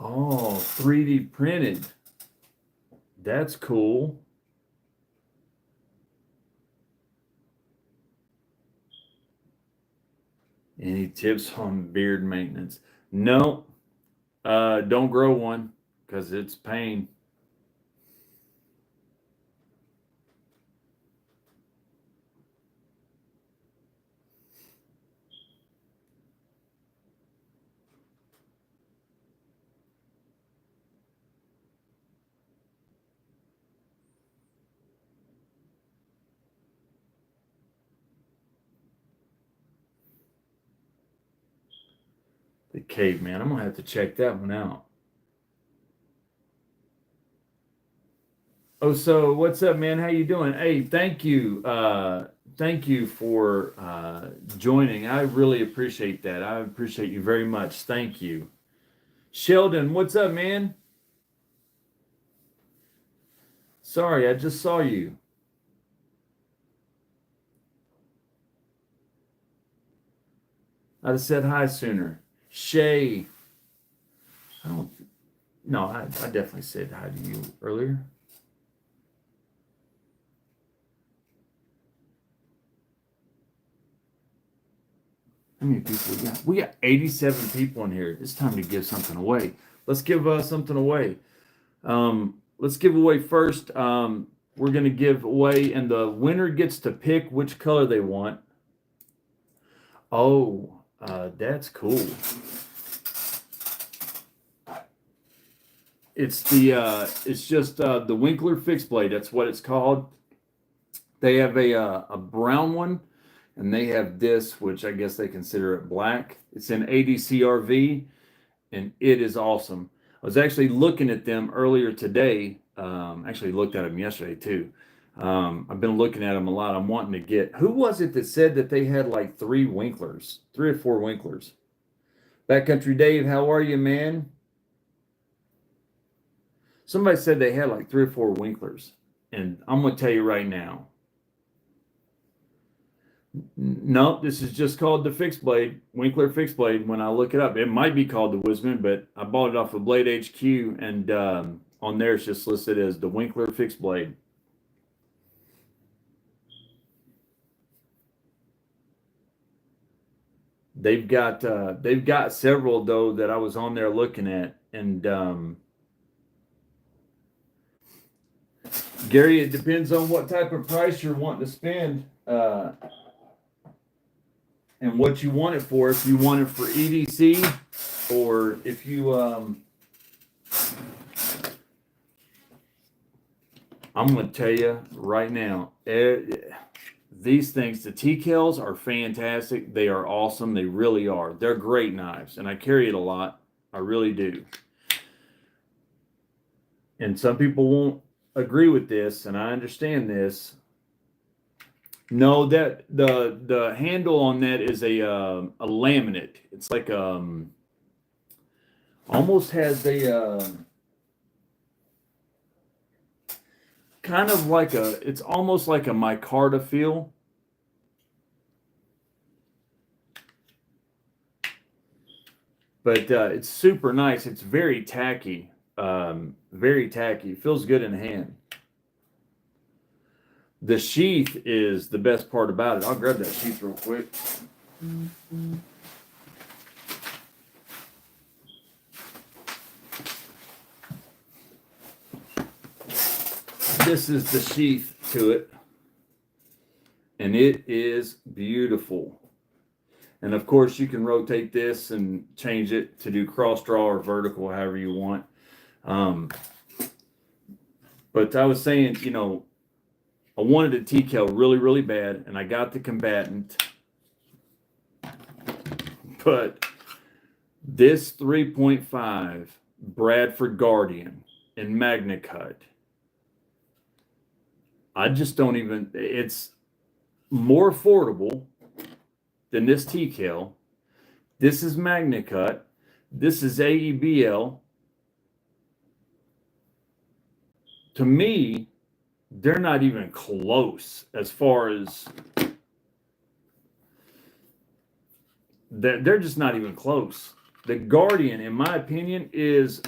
Oh, 3D printed. That's cool. Any tips on beard maintenance? No, don't grow one because it's pain. The caveman. I'm gonna have to check that one out. Oh, so what's up, man? How you doing? Hey, thank you. Thank you for joining. I really appreciate that. I appreciate you very much. Thank you. Sheldon, what's up, man? Sorry, I just saw you. I'd have said hi sooner. Shay, I don't. No, I definitely said hi to you earlier. How many people we got? We got 87 people in here. It's time to give something away. Let's give something away. Let's give away first. We're going to give away, and the winner gets to pick which color they want. Oh, that's cool. It's just the Winkler fixed blade. That's what it's called. They have a brown one, and they have this, which I guess they consider it black. It's an ADCRV, and it is awesome. I was actually looking at them earlier today. Actually looked at them yesterday too. I've been looking at them a lot. I'm wanting to get. Who was it that said that they had like three or four Winklers? Backcountry Dave, how are you, man? Somebody said they had like three or four Winklers, and I'm gonna tell you right now. No, this is just called the fixed blade, Winkler fixed blade. When I look it up, it might be called the Wuben, but I bought it off of Blade HQ, and on there it's just listed as the Winkler fixed blade. They've got several though that I was on there looking at, and Gary, it depends on what type of price you're wanting to spend. And what you want it for. If you want it for EDC, or if you, I'm going to tell you right now, these things, the TKLs are fantastic. They are awesome. They really are. They're great knives, and I carry it a lot. I really do. And some people won't agree with this, and I understand this. No, that the handle on that is a laminate. It's like almost has a kind of like it's almost like a micarta feel. But it's super nice. It's very tacky. Very tacky. It feels good in the hand. The sheath is the best part about it. I'll grab that sheath real quick. This is the sheath to it, and it is beautiful. And of course, you can rotate this and change it to do cross draw or vertical, however you want. But I was saying, I wanted a TKL really, really bad, and I got the combatant. But this 3.5 Bradford Guardian in Magna Cut, I just don't even, it's more affordable than this TKL. This is Magna Cut. This is AEBL. To me, they're not even close as far as they're just not even close. The Guardian, in my opinion, is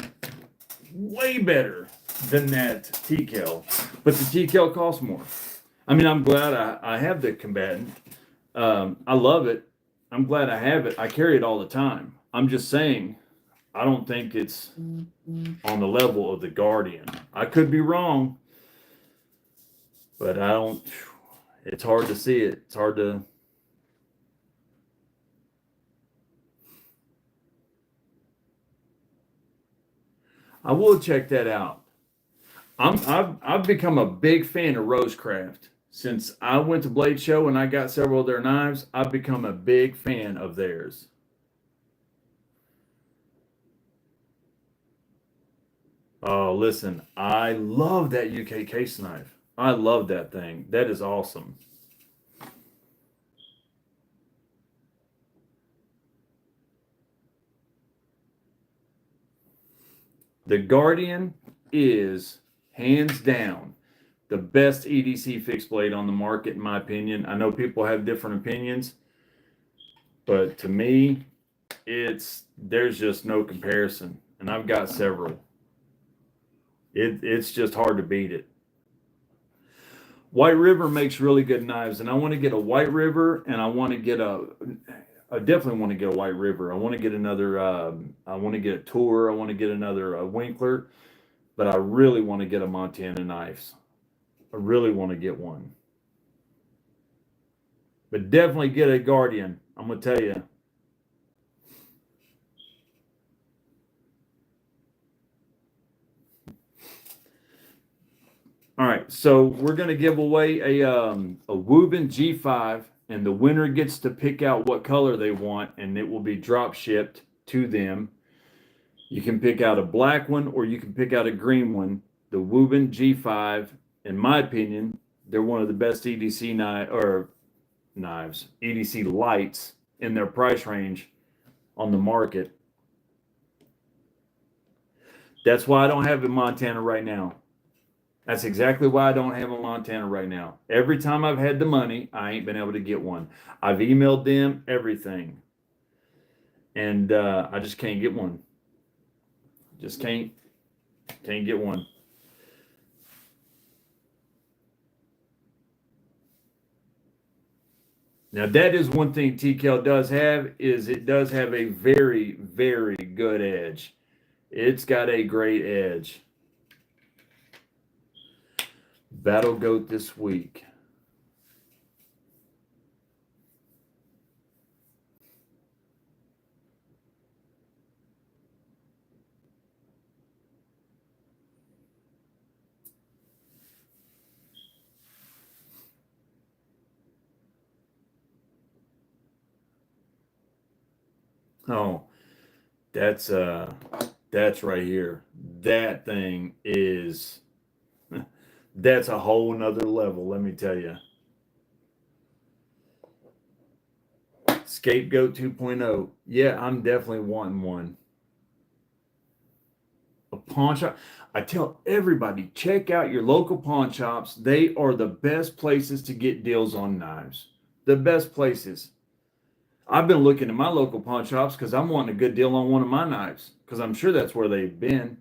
way better than that TCAL, but the TCAL costs more. I mean, I'm glad I have the combatant. I love it. I'm glad I have it. I carry it all the time. I'm just saying, I don't think it's on the level of the Guardian. I could be wrong, but I don't. It's hard to see it. It's hard to. I will check that out. I've become a big fan of Rosecraft. Since I went to Blade Show and I got several of their knives, I've become a big fan of theirs. Oh, listen, I love that UK case knife. I love that thing. That is awesome. The Guardian is hands down the best EDC fixed blade on the market, in my opinion. I know people have different opinions, but to me, there's just no comparison. And I've got several. It's just hard to beat it. White River makes really good knives, and I want to get a White River, and I definitely want to get a White River. I want to get another, I want to get a Tour. I want to get another Winkler, but I really want to get a Montana knives. I really want to get one. But definitely get a Guardian. I'm going to tell you. All right, so we're going to give away a Wuben G5, and the winner gets to pick out what color they want, and it will be drop shipped to them. You can pick out a black one, or you can pick out a green one. The Wuben G5, in my opinion, they're one of the best EDC knives, EDC lights in their price range on the market. That's why I don't have it in Montana right now. That's exactly why I don't have a Montana right now. Every time I've had the money, I ain't been able to get one. I've emailed them everything, and I just can't get one. Just can't get one. Now that is one thing TCAL does have, is it does have a very, very good edge. It's got a great edge. Battle Goat this week. Oh, that's right here. That thing is that's a whole nother level, let me tell you. Scapegoat 2.0. Yeah, I'm definitely wanting one. A pawn shop. I tell everybody, check out your local pawn shops. They are the best places to get deals on knives. The best places. I've been looking at my local pawn shops because I'm wanting a good deal on one of my knives, because I'm sure that's where they've been.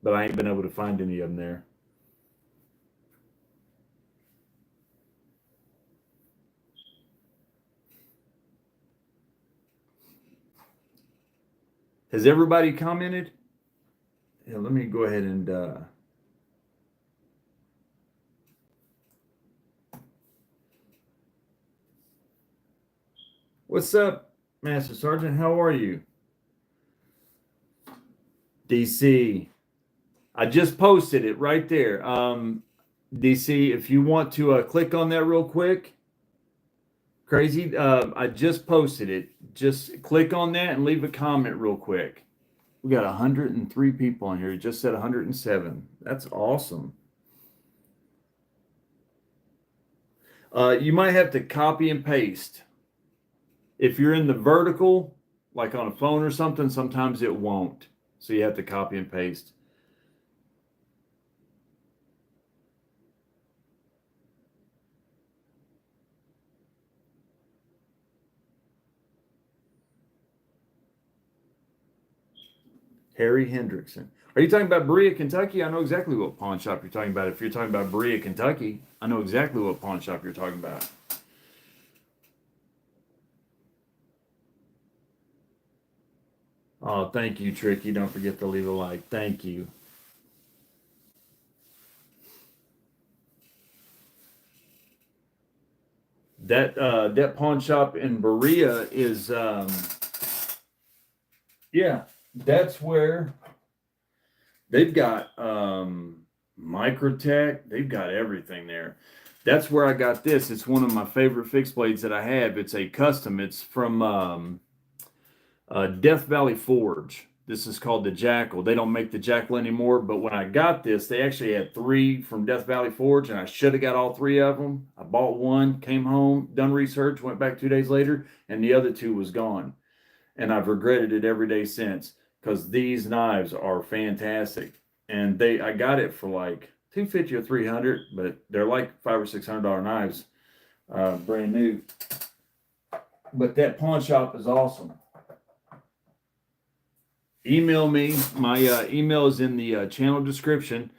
But I ain't been able to find any of them there. Has everybody commented? Yeah, let me go ahead and what's up, Master Sergeant? How are you? DC. I just posted it right there. DC, if you want to click on that real quick. Crazy. I just posted it. Just click on that and leave a comment real quick. We got 103 people on here. It just said 107. That's awesome. You might have to copy and paste. If you're in the vertical, like on a phone or something, sometimes it won't. So you have to copy and paste. Harry Hendrickson. Are you talking about Berea, Kentucky? I know exactly what pawn shop you're talking about. If you're talking about Berea, Kentucky, I know exactly what pawn shop you're talking about. Oh, thank you, Tricky. Don't forget to leave a like. Thank you. That pawn shop in Berea is yeah, that's where they've got Microtech, they've got everything there. That's where I got this. It's one of my favorite fixed blades that I have. It's a custom. It's from Death Valley Forge. This is called the Jackal. They don't make the Jackal anymore, but when I got this, they actually had three from Death Valley Forge, and I should have got all three of them. I bought one, came home, done research, went back 2 days later, and the other two was gone. And I've regretted it every day since because these knives are fantastic. And I got it for like 250 or 300, but they're like $500 or $600 knives, brand new. But that pawn shop is awesome. Email me. My email is in the channel description.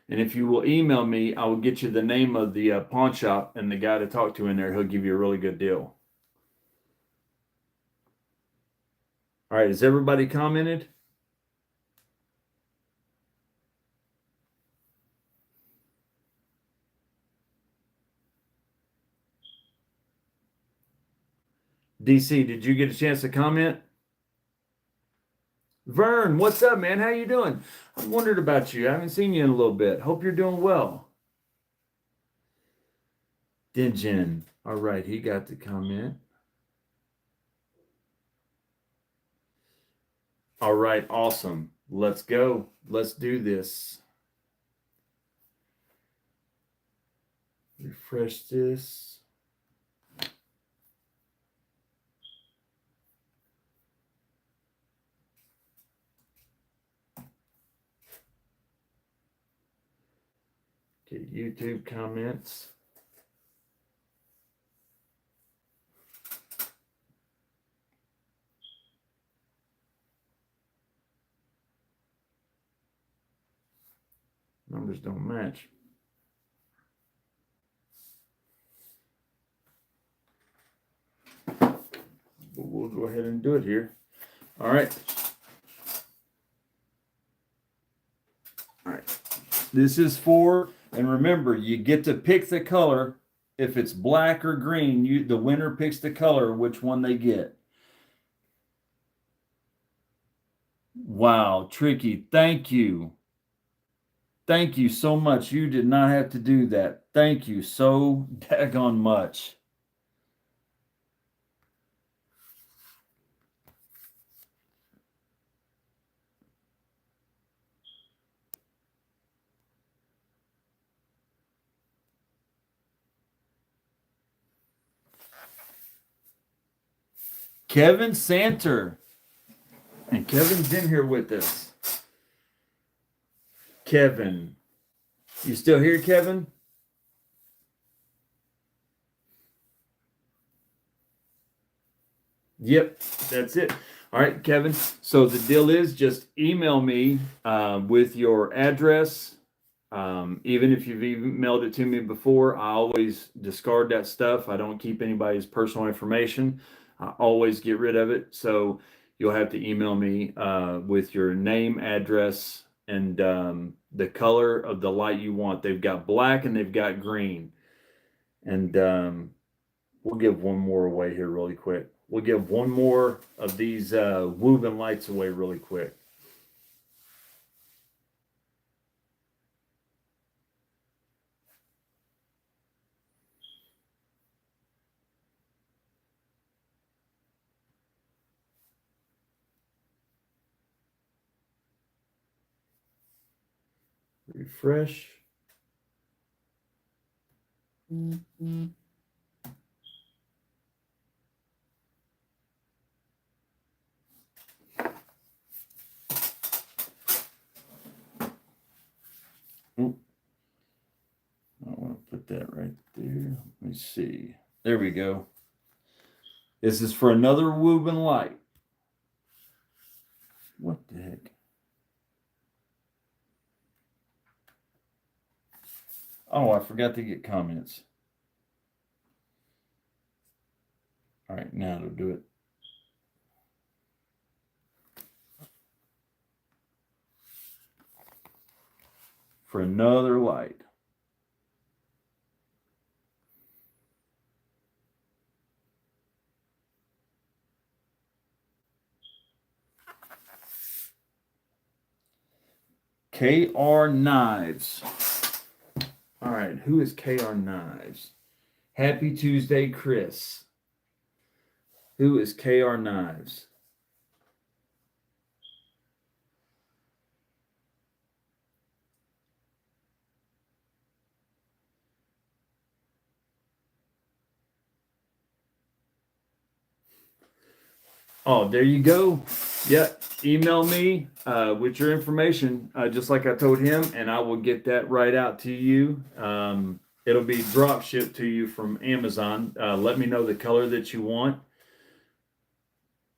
And if you will email me, I will get you the name of the pawn shop and the guy to talk to in there. He'll give you a really good deal. All right. Has everybody commented? DC, did you get a chance to comment? Vern, what's up, man? How you doing? I wondered about you. I haven't seen you in a little bit. Hope you're doing well. Dinjin. All right, he got the comment. All right, awesome. Let's go. Let's do this. Refresh this. Okay, YouTube comments. Numbers don't match. But we'll go ahead and do it here. All right. All right. This is for, and remember, you get to pick the color. If it's black or green, the winner picks the color, which one they get. Wow, Tricky, thank you. Thank you so much. You did not have to do that. Thank you so daggone much. Kevin Santer. And Kevin's in here with us. Kevin. You still here, Kevin? Yep, that's it. All right, Kevin. So the deal is just email me with your address. Even if you've emailed it to me before, I always discard that stuff. I don't keep anybody's personal information. I always get rid of it. So you'll have to email me with your name, address, and the color of the light you want. They've got black and they've got green. And we'll give one more away here really quick. We'll give one more of these Wuben lights away really quick. Refresh. Mm-hmm. I want to put that right there. Let me see. There we go. This is for another Wuben light. What the heck? Oh, I forgot to get comments. All right, now it'll do it. For another light. KR Knives. All right, who is KR Knives? Happy Tuesday, Chris. Who is KR Knives? Oh, there you go. Yeah, email me with your information, just like I told him, and I will get that right out to you. It'll be drop shipped to you from Amazon. Let me know the color that you want.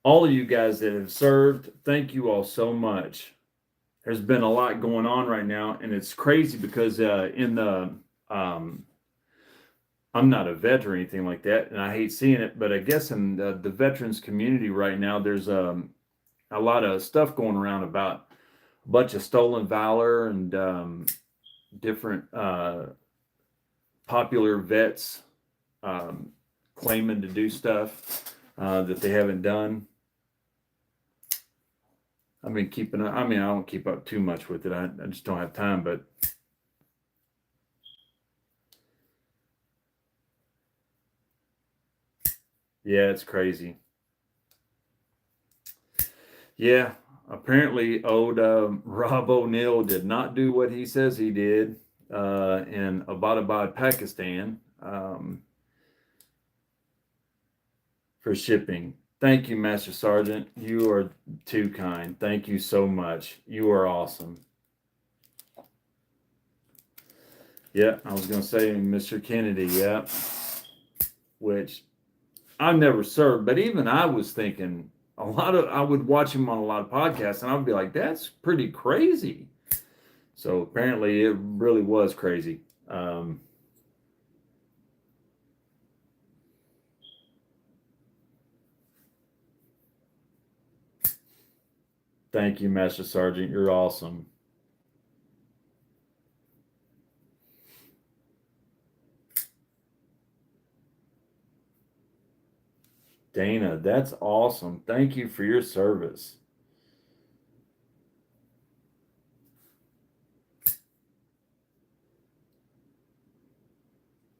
All of you guys that have served, thank you all so much. There's been a lot going on right now, and it's crazy because I'm not a vet or anything like that, and I hate seeing it, but I guess in the veterans community right now, there's a lot of stuff going around about a bunch of stolen valor and different popular vets claiming to do stuff that they haven't done. I've been keeping up. I mean, I don't keep up too much with it. I just don't have time, but yeah, it's crazy. Yeah, apparently old Rob O'Neill did not do what he says he did in Abbottabad, Pakistan for shipping. Thank you, Master Sergeant. You are too kind. Thank you so much. You are awesome. Yeah, I was going to say Mr. Kennedy, yeah, which I never served, but even I was thinking I would watch him on a lot of podcasts and I would be like, that's pretty crazy. So apparently it really was crazy. Thank you, Master Sergeant. You're awesome. Dana, that's awesome. Thank you for your service.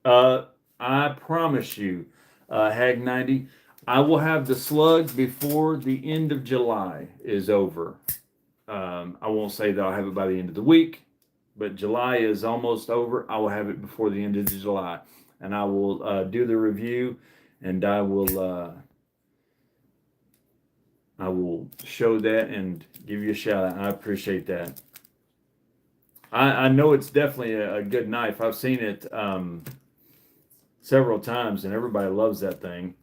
I promise you, Hag 90, I will have the slug before the end of July is over. I won't say that I'll have it by the end of the week, but July is almost over. I will have it before the end of July, and I will do the review, and I will show that and give you a shout out. I appreciate that. I know it's definitely a good knife. I've seen it several times, and everybody loves that thing.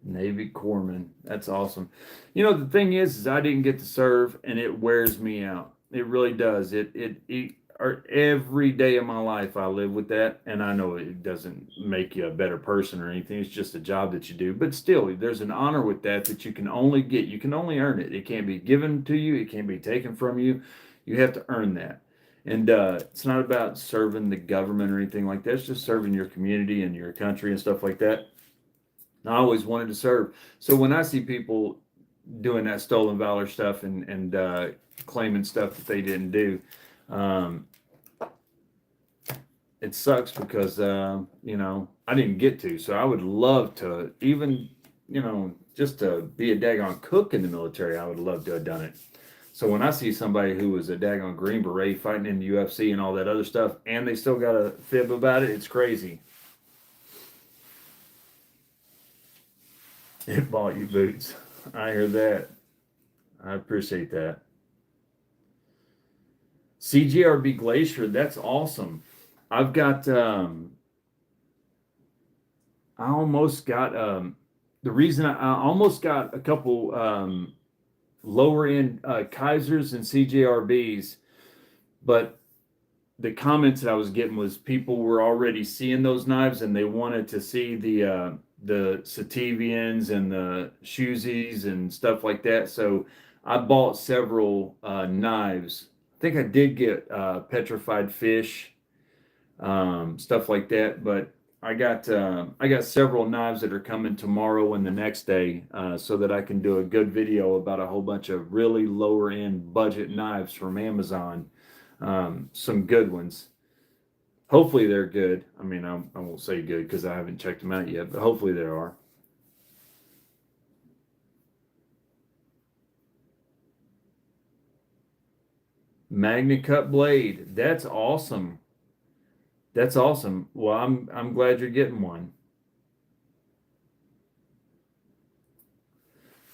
Navy Corpsman. That's awesome. You know, the thing is I didn't get to serve, and it wears me out. It really does. Every day of my life I live with that, and I know it doesn't make you a better person or anything. It's just a job that you do. But still, there's an honor with that you can only get. You can only earn it. It can't be given to you. It can't be taken from you. You have to earn that. And it's not about serving the government or anything like that. It's just serving your community and your country and stuff like that. I always wanted to serve. So when I see people doing that stolen valor stuff and claiming stuff that they didn't do, um, it sucks because I didn't get to. So I would love to even just to be a daggone cook in the military. I would love to have done it. So when I see somebody who was a daggone Green Beret fighting in the UFC and all that other stuff, and they still got a fib about it, it's crazy. It bought you boots. I hear that. I appreciate that. CGRB Glacier, that's awesome. I almost got the reason I almost got a couple lower end Kaisers and CJRBs, but the comments that I was getting was people were already seeing those knives and they wanted to see the Sativians and the Shoesies and stuff like that. So I bought several knives. I think I did get petrified fish, stuff like that. But I got several knives that are coming tomorrow and the next day, so that I can do a good video about a whole bunch of really lower end budget knives from Amazon. Some good ones. Hopefully they're good. I mean, I won't say good because I haven't checked them out yet, but hopefully they are. Magna Cut blade. That's awesome. That's awesome. Well, I'm glad you're getting one.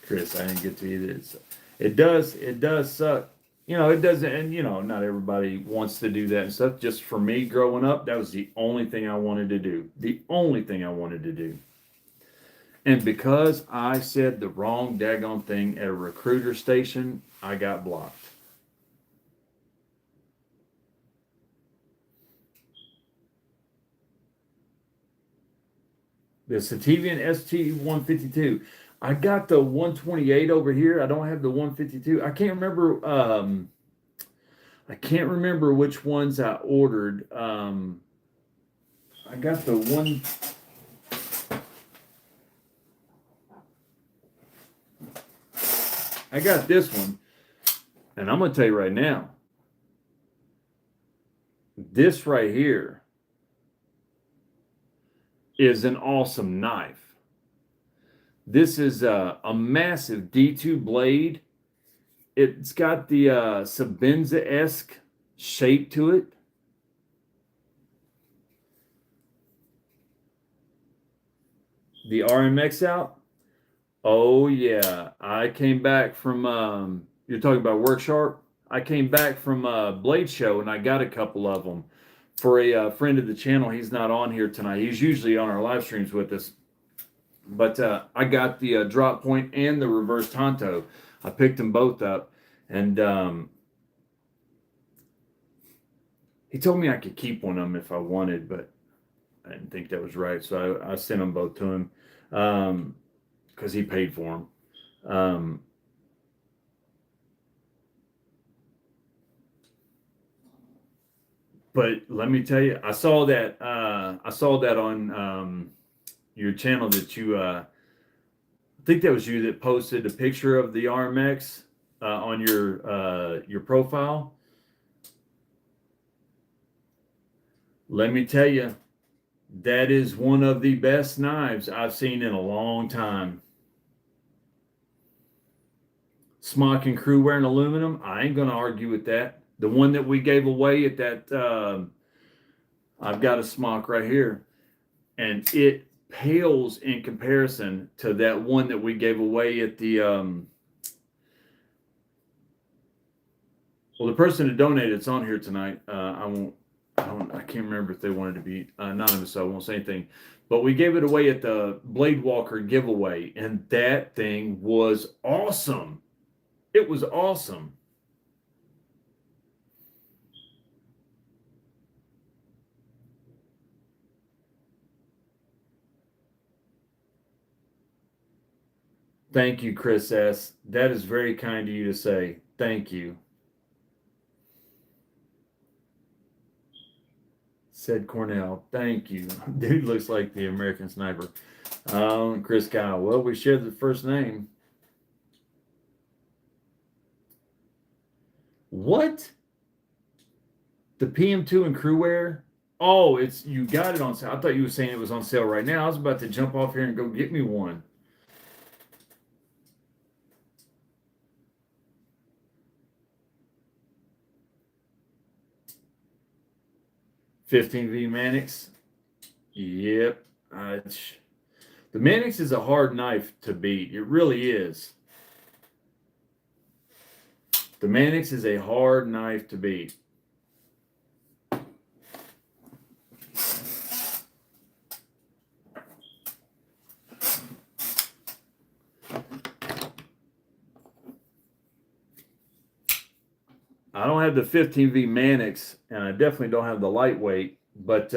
Chris, I didn't get to eat it. It does suck. You know, it doesn't, and you know, not everybody wants to do that and stuff. Just for me growing up, that was the only thing I wanted to do. The only thing I wanted to do. And because I said the wrong daggone thing at a recruiter station, I got blocked. The Sativian ST-152. I got the 128 over here. I don't have the 152. I can't remember. I can't remember which ones I ordered. I got the one. I got this one, and I'm gonna tell you right now. This right here is an awesome knife. This is a massive D2 blade. It's got the Sabenza-esque shape to it. The RMX out? Oh yeah. I came back from, you're talking about Work Sharp? I came back from Blade Show and I got a couple of them for a friend of the channel. He's not on here tonight. He's usually on our live streams with us. But I got the drop point and the reverse Tonto. I picked them both up. And he told me I could keep one of them if I wanted, but I didn't think that was right. So I sent them both to him because he paid for them. But let me tell you, I saw that on your channel that you I think that was you that posted a picture of the RMX on your profile. Let me tell you, that is one of the best knives I've seen in a long time. Smock and crew wearing aluminum, I ain't gonna argue with that. The one that we gave away at that, I've got a smock right here, and it pales in comparison to that one that we gave away at the, well, the person that donated, it's on here tonight. I can't remember if they wanted to be anonymous, so I won't say anything. But we gave it away at the Blade Walker giveaway, and that thing was awesome. It was awesome. Thank you, Chris S. That is very kind of you to say. Thank you. Said Cornell. Thank you. Dude looks like the American Sniper. Chris Kyle. Well, we shared the first name. What? The PM2 and Crewwear? Oh, you got it on sale. I thought you were saying it was on sale right now. I was about to jump off here and go get me one. $15V Mannix. Yep. The Mannix is a hard knife to beat. It really is. The Mannix is a hard knife to beat. I don't have the 15V Mannix, and I definitely don't have the lightweight, but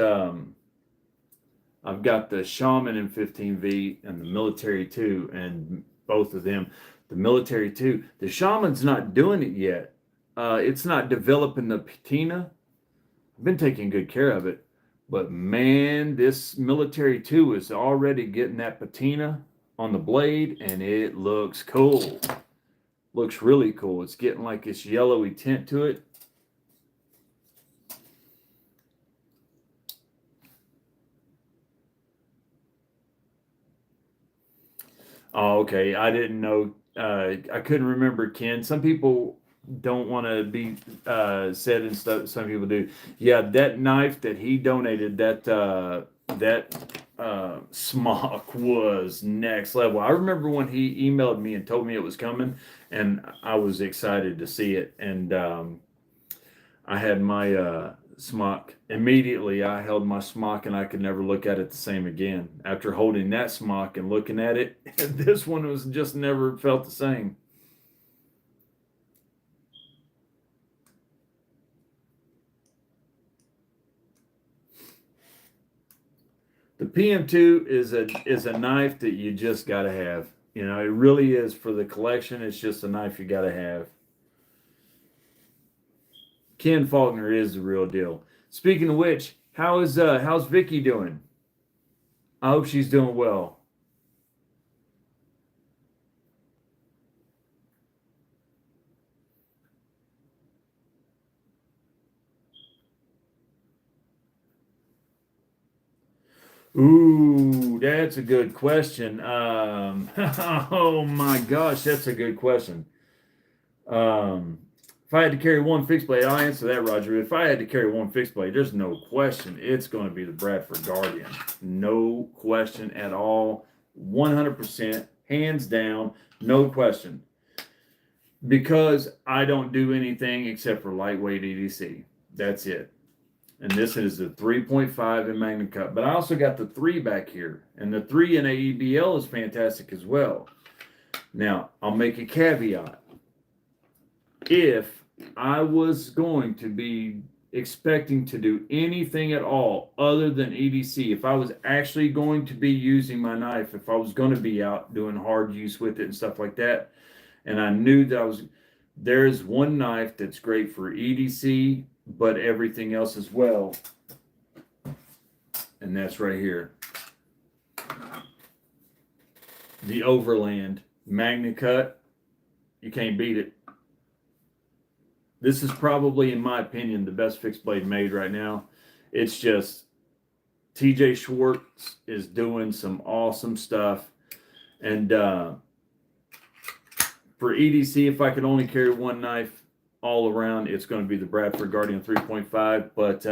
I've got the Shaman in 15V and the Military 2, and both of them. The Military 2, the Shaman's not doing it yet. It's not developing the patina. I've been taking good care of it. But man, this Military 2 is already getting that patina on the blade, and it looks cool. Looks really cool. It's getting like this yellowy tint to it. Oh, okay. I didn't know. I couldn't remember, Ken. Some people don't want to be said and stuff. Some people do. Yeah, that knife that he donated, that smock was next level. I remember when he emailed me and told me it was coming, and I was excited to see it. And I had my smock. Immediately, I held my smock, and I could never look at it the same again. After holding that smock and looking at it, this one was just never felt the same. The PM2 is a knife that you just got to have. You know, it really is for the collection. It's just a knife you got to have. Ken Faulkner is the real deal. Speaking of which, how's Vicky doing? I hope she's doing well. Ooh, that's a good question. Oh my gosh, that's a good question. If I had to carry one fixed blade, I'll answer that, Roger. If I had to carry one fixed blade, there's no question it's going to be the Bradford Guardian. No question at all. 100%, hands down, no question. Because I don't do anything except for lightweight EDC. That's it. And this is the 3.5 in Magnum Cup. But I also got the 3 back here. And the 3 in AEBL is fantastic as well. Now, I'll make a caveat. If I was going to be expecting to do anything at all other than EDC, if I was actually going to be using my knife, if I was going to be out doing hard use with it and stuff like that, and I knew that there's one knife that's great for EDC, but everything else as well, and that's right here. The Overland Magna Cut. You can't beat it. This is probably, in my opinion, the best fixed blade made right now. It's just TJ Schwartz is doing some awesome stuff. And for EDC, if I could only carry one knife all around, it's going to be the Bradford Guardian 3.5. But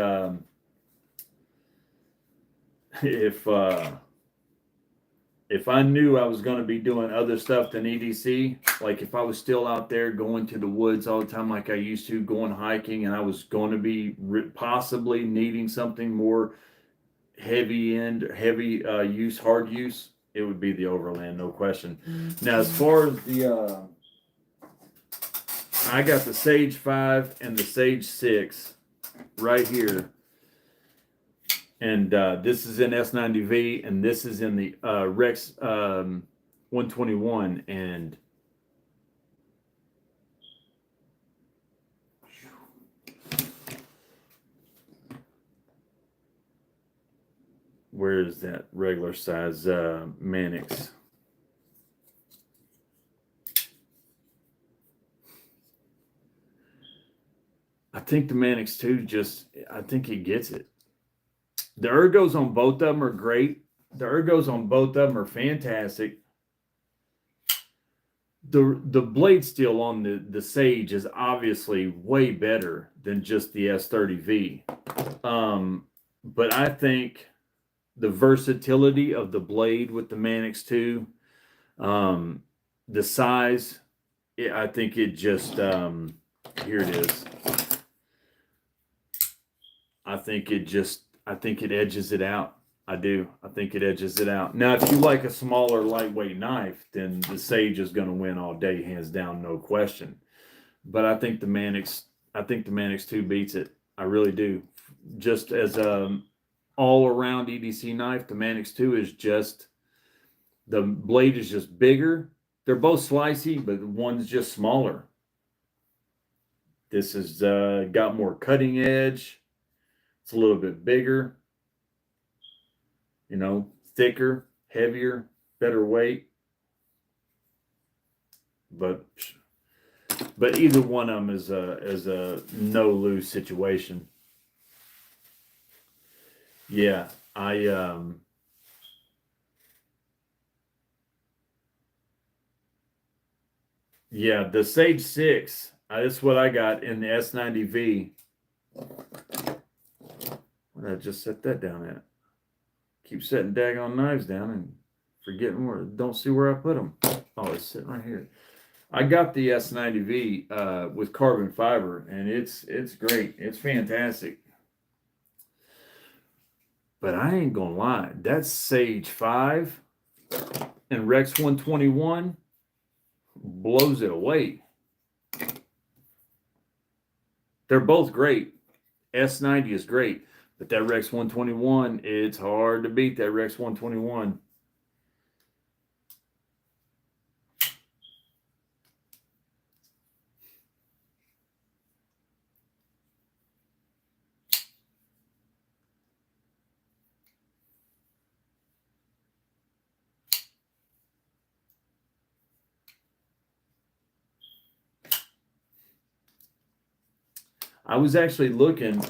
if I knew I was going to be doing other stuff than EDC, like if I was still out there going to the woods all the time like I used to, going hiking, and I was going to be possibly needing something more heavy use, hard use, it would be the Overland, no question. Now, as far as the, I got the Sage 5 and the Sage 6 right here. And this is in S90V, and this is in the Rex 121. And where is that regular size Mannix? I think the Mannix 2 I think he gets it. The ergos on both of them are great. The ergos on both of them are fantastic. The blade steel on the Sage is obviously way better than just the S30V. But I think the versatility of the blade with the Mannix 2, the size, I think it just, here it is. I think it edges it out. I do. I think it edges it out. Now, if you like a smaller, lightweight knife, then the Sage is going to win all day, hands down, no question. But I think the Mannix I think the Manix 2 beats it. I really do. Just as all around EDC knife, the Manix 2 is just, the blade is just bigger. They're both slicey, but one's just smaller. This has got more cutting edge. It's a little bit bigger, thicker, heavier, better weight. But either one of them is a no lose situation. Yeah, yeah, the Sage 6. That's what I got in the S90V. What did I just set that down at? Keep setting daggone knives down and forgetting where. Don't see where I put them. Oh, it's sitting right here. I got the S90V with carbon fiber, and it's great. It's fantastic. But I ain't gonna lie, that Sage 5 and Rex 121 blows it away. They're both great. S90 is great, but that Rex 121, it's hard to beat that Rex 121. I was actually looking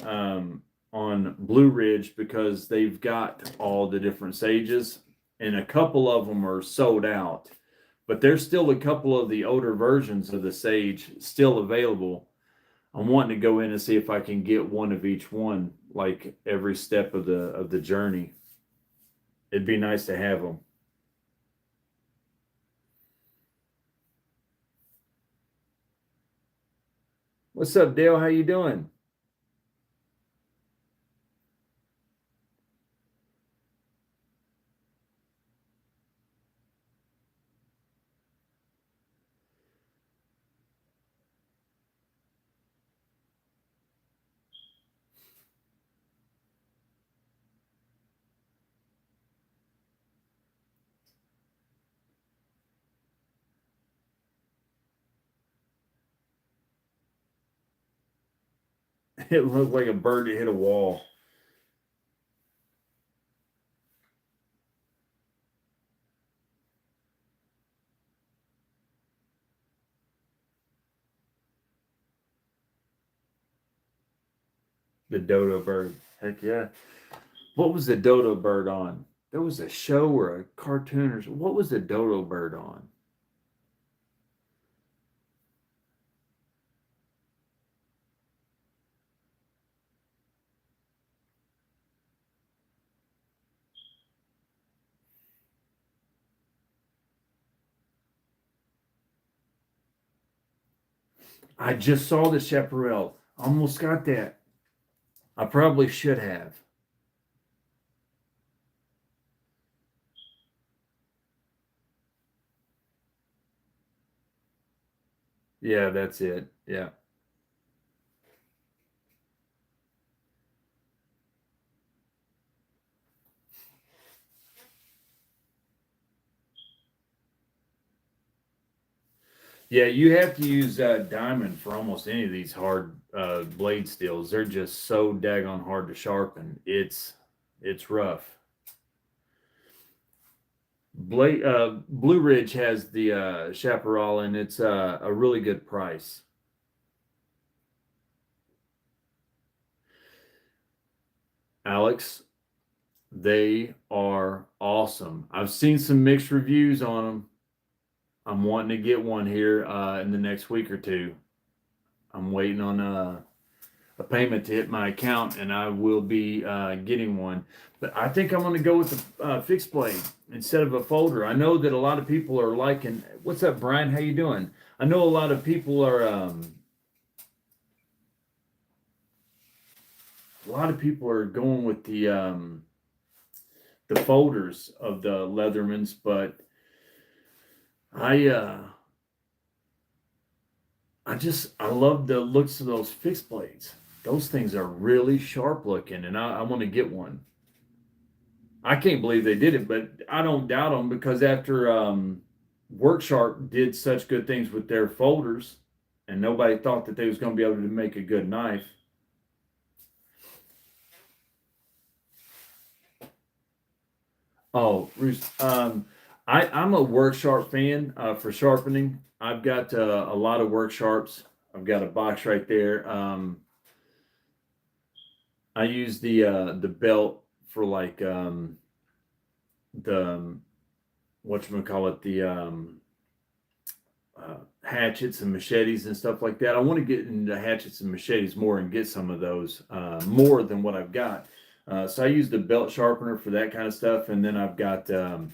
on Blue Ridge because they've got all the different Sages, and a couple of them are sold out. But there's still a couple of the older versions of the Sage still available. I'm wanting to go in and see if I can get one of each one, like every step of the journey. It'd be nice to have them. What's up, Dale? How you doing? It looked like a bird that hit a wall. The dodo bird. Heck yeah. What was the dodo bird on? There was a show or a cartoon or what was the dodo bird on? I just saw the chaparral. Almost got that. I probably should have. Yeah, that's it. Yeah. Yeah, you have to use diamond for almost any of these hard blade steels. They're just so daggone hard to sharpen. It's rough. Blue Ridge has the chaparral, and it's a really good price. Alex, they are awesome. I've seen some mixed reviews on them. I'm wanting to get one here in the next week or two. I'm waiting on a payment to hit my account, and I will be getting one. But I think I'm going to go with the fixed blade instead of a folder. I know that a lot of people are liking. What's up, Brian? How you doing? I know a lot of people are. A lot of people are going with the folders of the Leathermans, but I I love the looks of those fixed blades. Those things are really sharp looking, and I want to get one. I can't believe they did it, but I don't doubt them because after Worksharp did such good things with their folders, and nobody thought that they was going to be able to make a good knife. Oh, I'm a Work Sharp fan for sharpening. I've got a lot of Work Sharps. I've got a box right there. I use the belt for like the whatchamacallit, the hatchets and machetes and stuff like that. I want to get into hatchets and machetes more and get some of those more than what I've got. So I use the belt sharpener for that kind of stuff, and then I've got the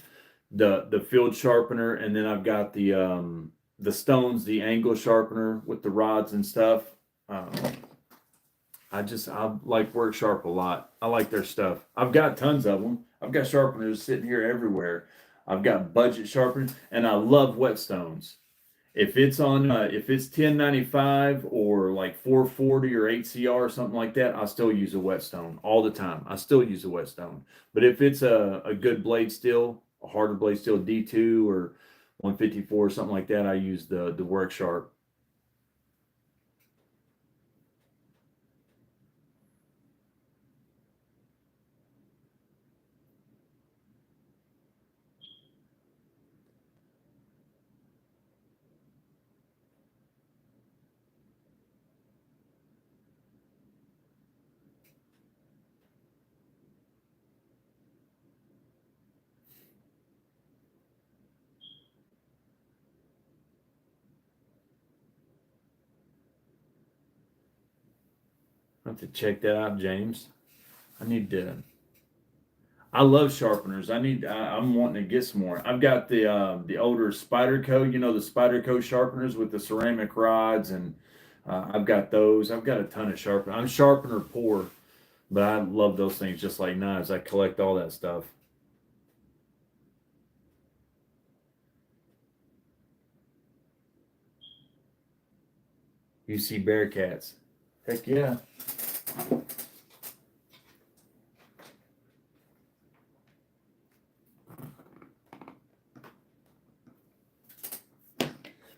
field sharpener, and then I've got the stones, the angle sharpener with the rods and stuff. Um, I like Work Sharp a lot. I like their stuff. I've got tons of them. I've got sharpeners sitting here everywhere. I've got budget sharpeners, and I love whetstones. If it's 1095 or like 440 or 8CR or something like that, I still use a whetstone all the time. I still use a whetstone. But if it's a good blade steel, a harder blade steel D2 or 154 or something like that, I use the Work Sharp. I have to check that out, James. I need to. I love sharpeners. I'm wanting to get some more. I've got the older Spyderco, the Spyderco sharpeners with the ceramic rods, and I've got those. I've got a ton of sharpeners. I'm sharpener poor, but I love those things just like knives. I collect all that stuff. You see Bearcats. Heck yeah.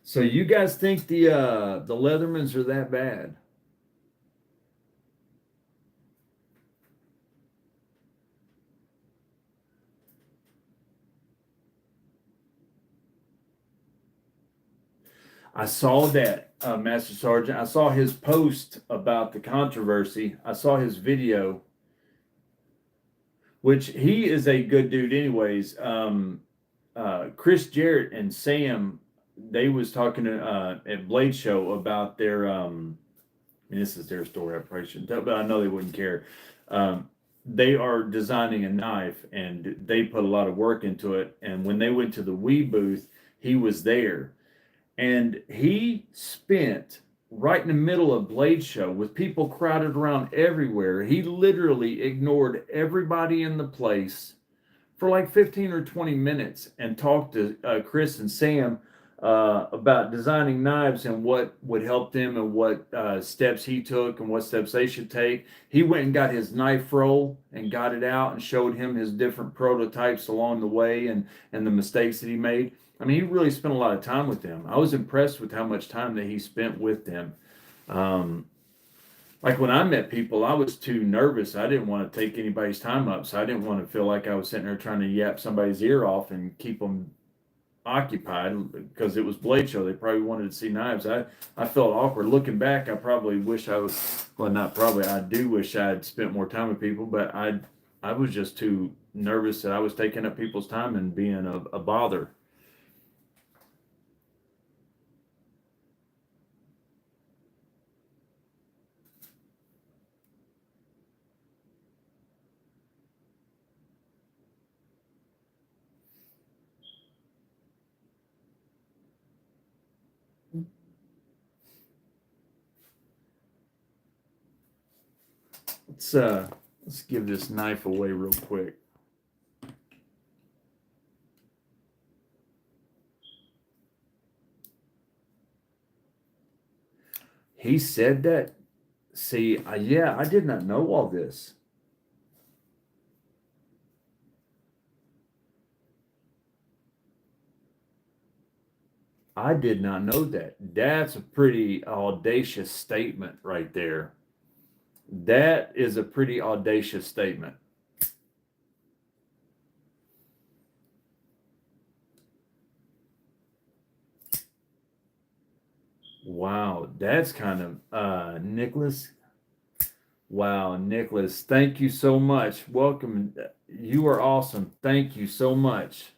So you guys think the Leathermans are that bad? I saw that, Master Sergeant. I saw his post about the controversy. I saw his video, which he is a good dude, anyways. Chris Jarrett and Sam, they was talking at Blade Show about their. I mean, this is their story. I probably shouldn't tell, but I know they wouldn't care. Um, they are designing a knife, and they put a lot of work into it. And when they went to the Wii booth, he was there and he spent right in the middle of Blade Show with people crowded around everywhere. He literally ignored everybody in the place for like 15 or 20 minutes and talked to Chris and Sam about designing knives and what would help them and what steps he took and what steps they should take. He went and got his knife roll and got it out and showed him his different prototypes along the way and the mistakes that he made. I mean, he really spent a lot of time with them. I was impressed with how much time that he spent with them. Um, like when I met people, I was too nervous. I didn't want to take anybody's time up, so I didn't want to feel like I was sitting there trying to yap somebody's ear off and keep them occupied because it was Blade Show. They probably wanted to see knives. I felt awkward. Looking back, I probably wish I was, well, not probably, I do wish I had spent more time with people, but I was just too nervous that I was taking up people's time and being a bother. Let's uh let's give this knife away real quick. He said that. See, yeah, I did not know all this. I did not know that. That's a pretty audacious statement right there. That is a pretty audacious statement. Wow, that's kind of Nicholas. Wow, Nicholas, thank you so much. Welcome. You are awesome. Thank you so much.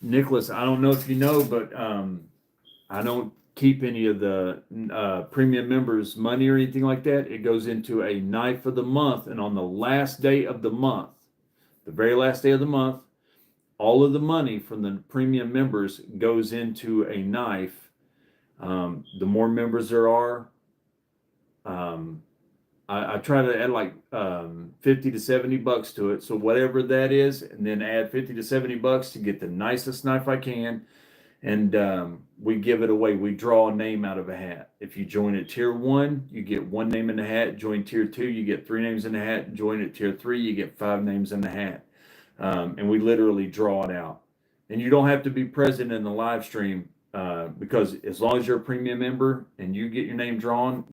Nicholas, I don't know if you know, but I don't keep any of the premium members' money or anything like that. It goes into a knife of the month, and on the last day of the month, the very last day of the month, all of the money from the premium members goes into a knife. The more members there are, um, I try to add like 50 to 70 bucks to it. So whatever that is, and then add 50 to 70 bucks to get the nicest knife I can. And we give it away. We draw a name out of a hat. If you join at tier 1, you get 1 name in the hat. Join tier 2, you get 3 names in the hat. Join at tier 3, you get 5 names in the hat. And we literally draw it out. And you don't have to be present in the live stream because as long as you're a premium member and you get your name drawn,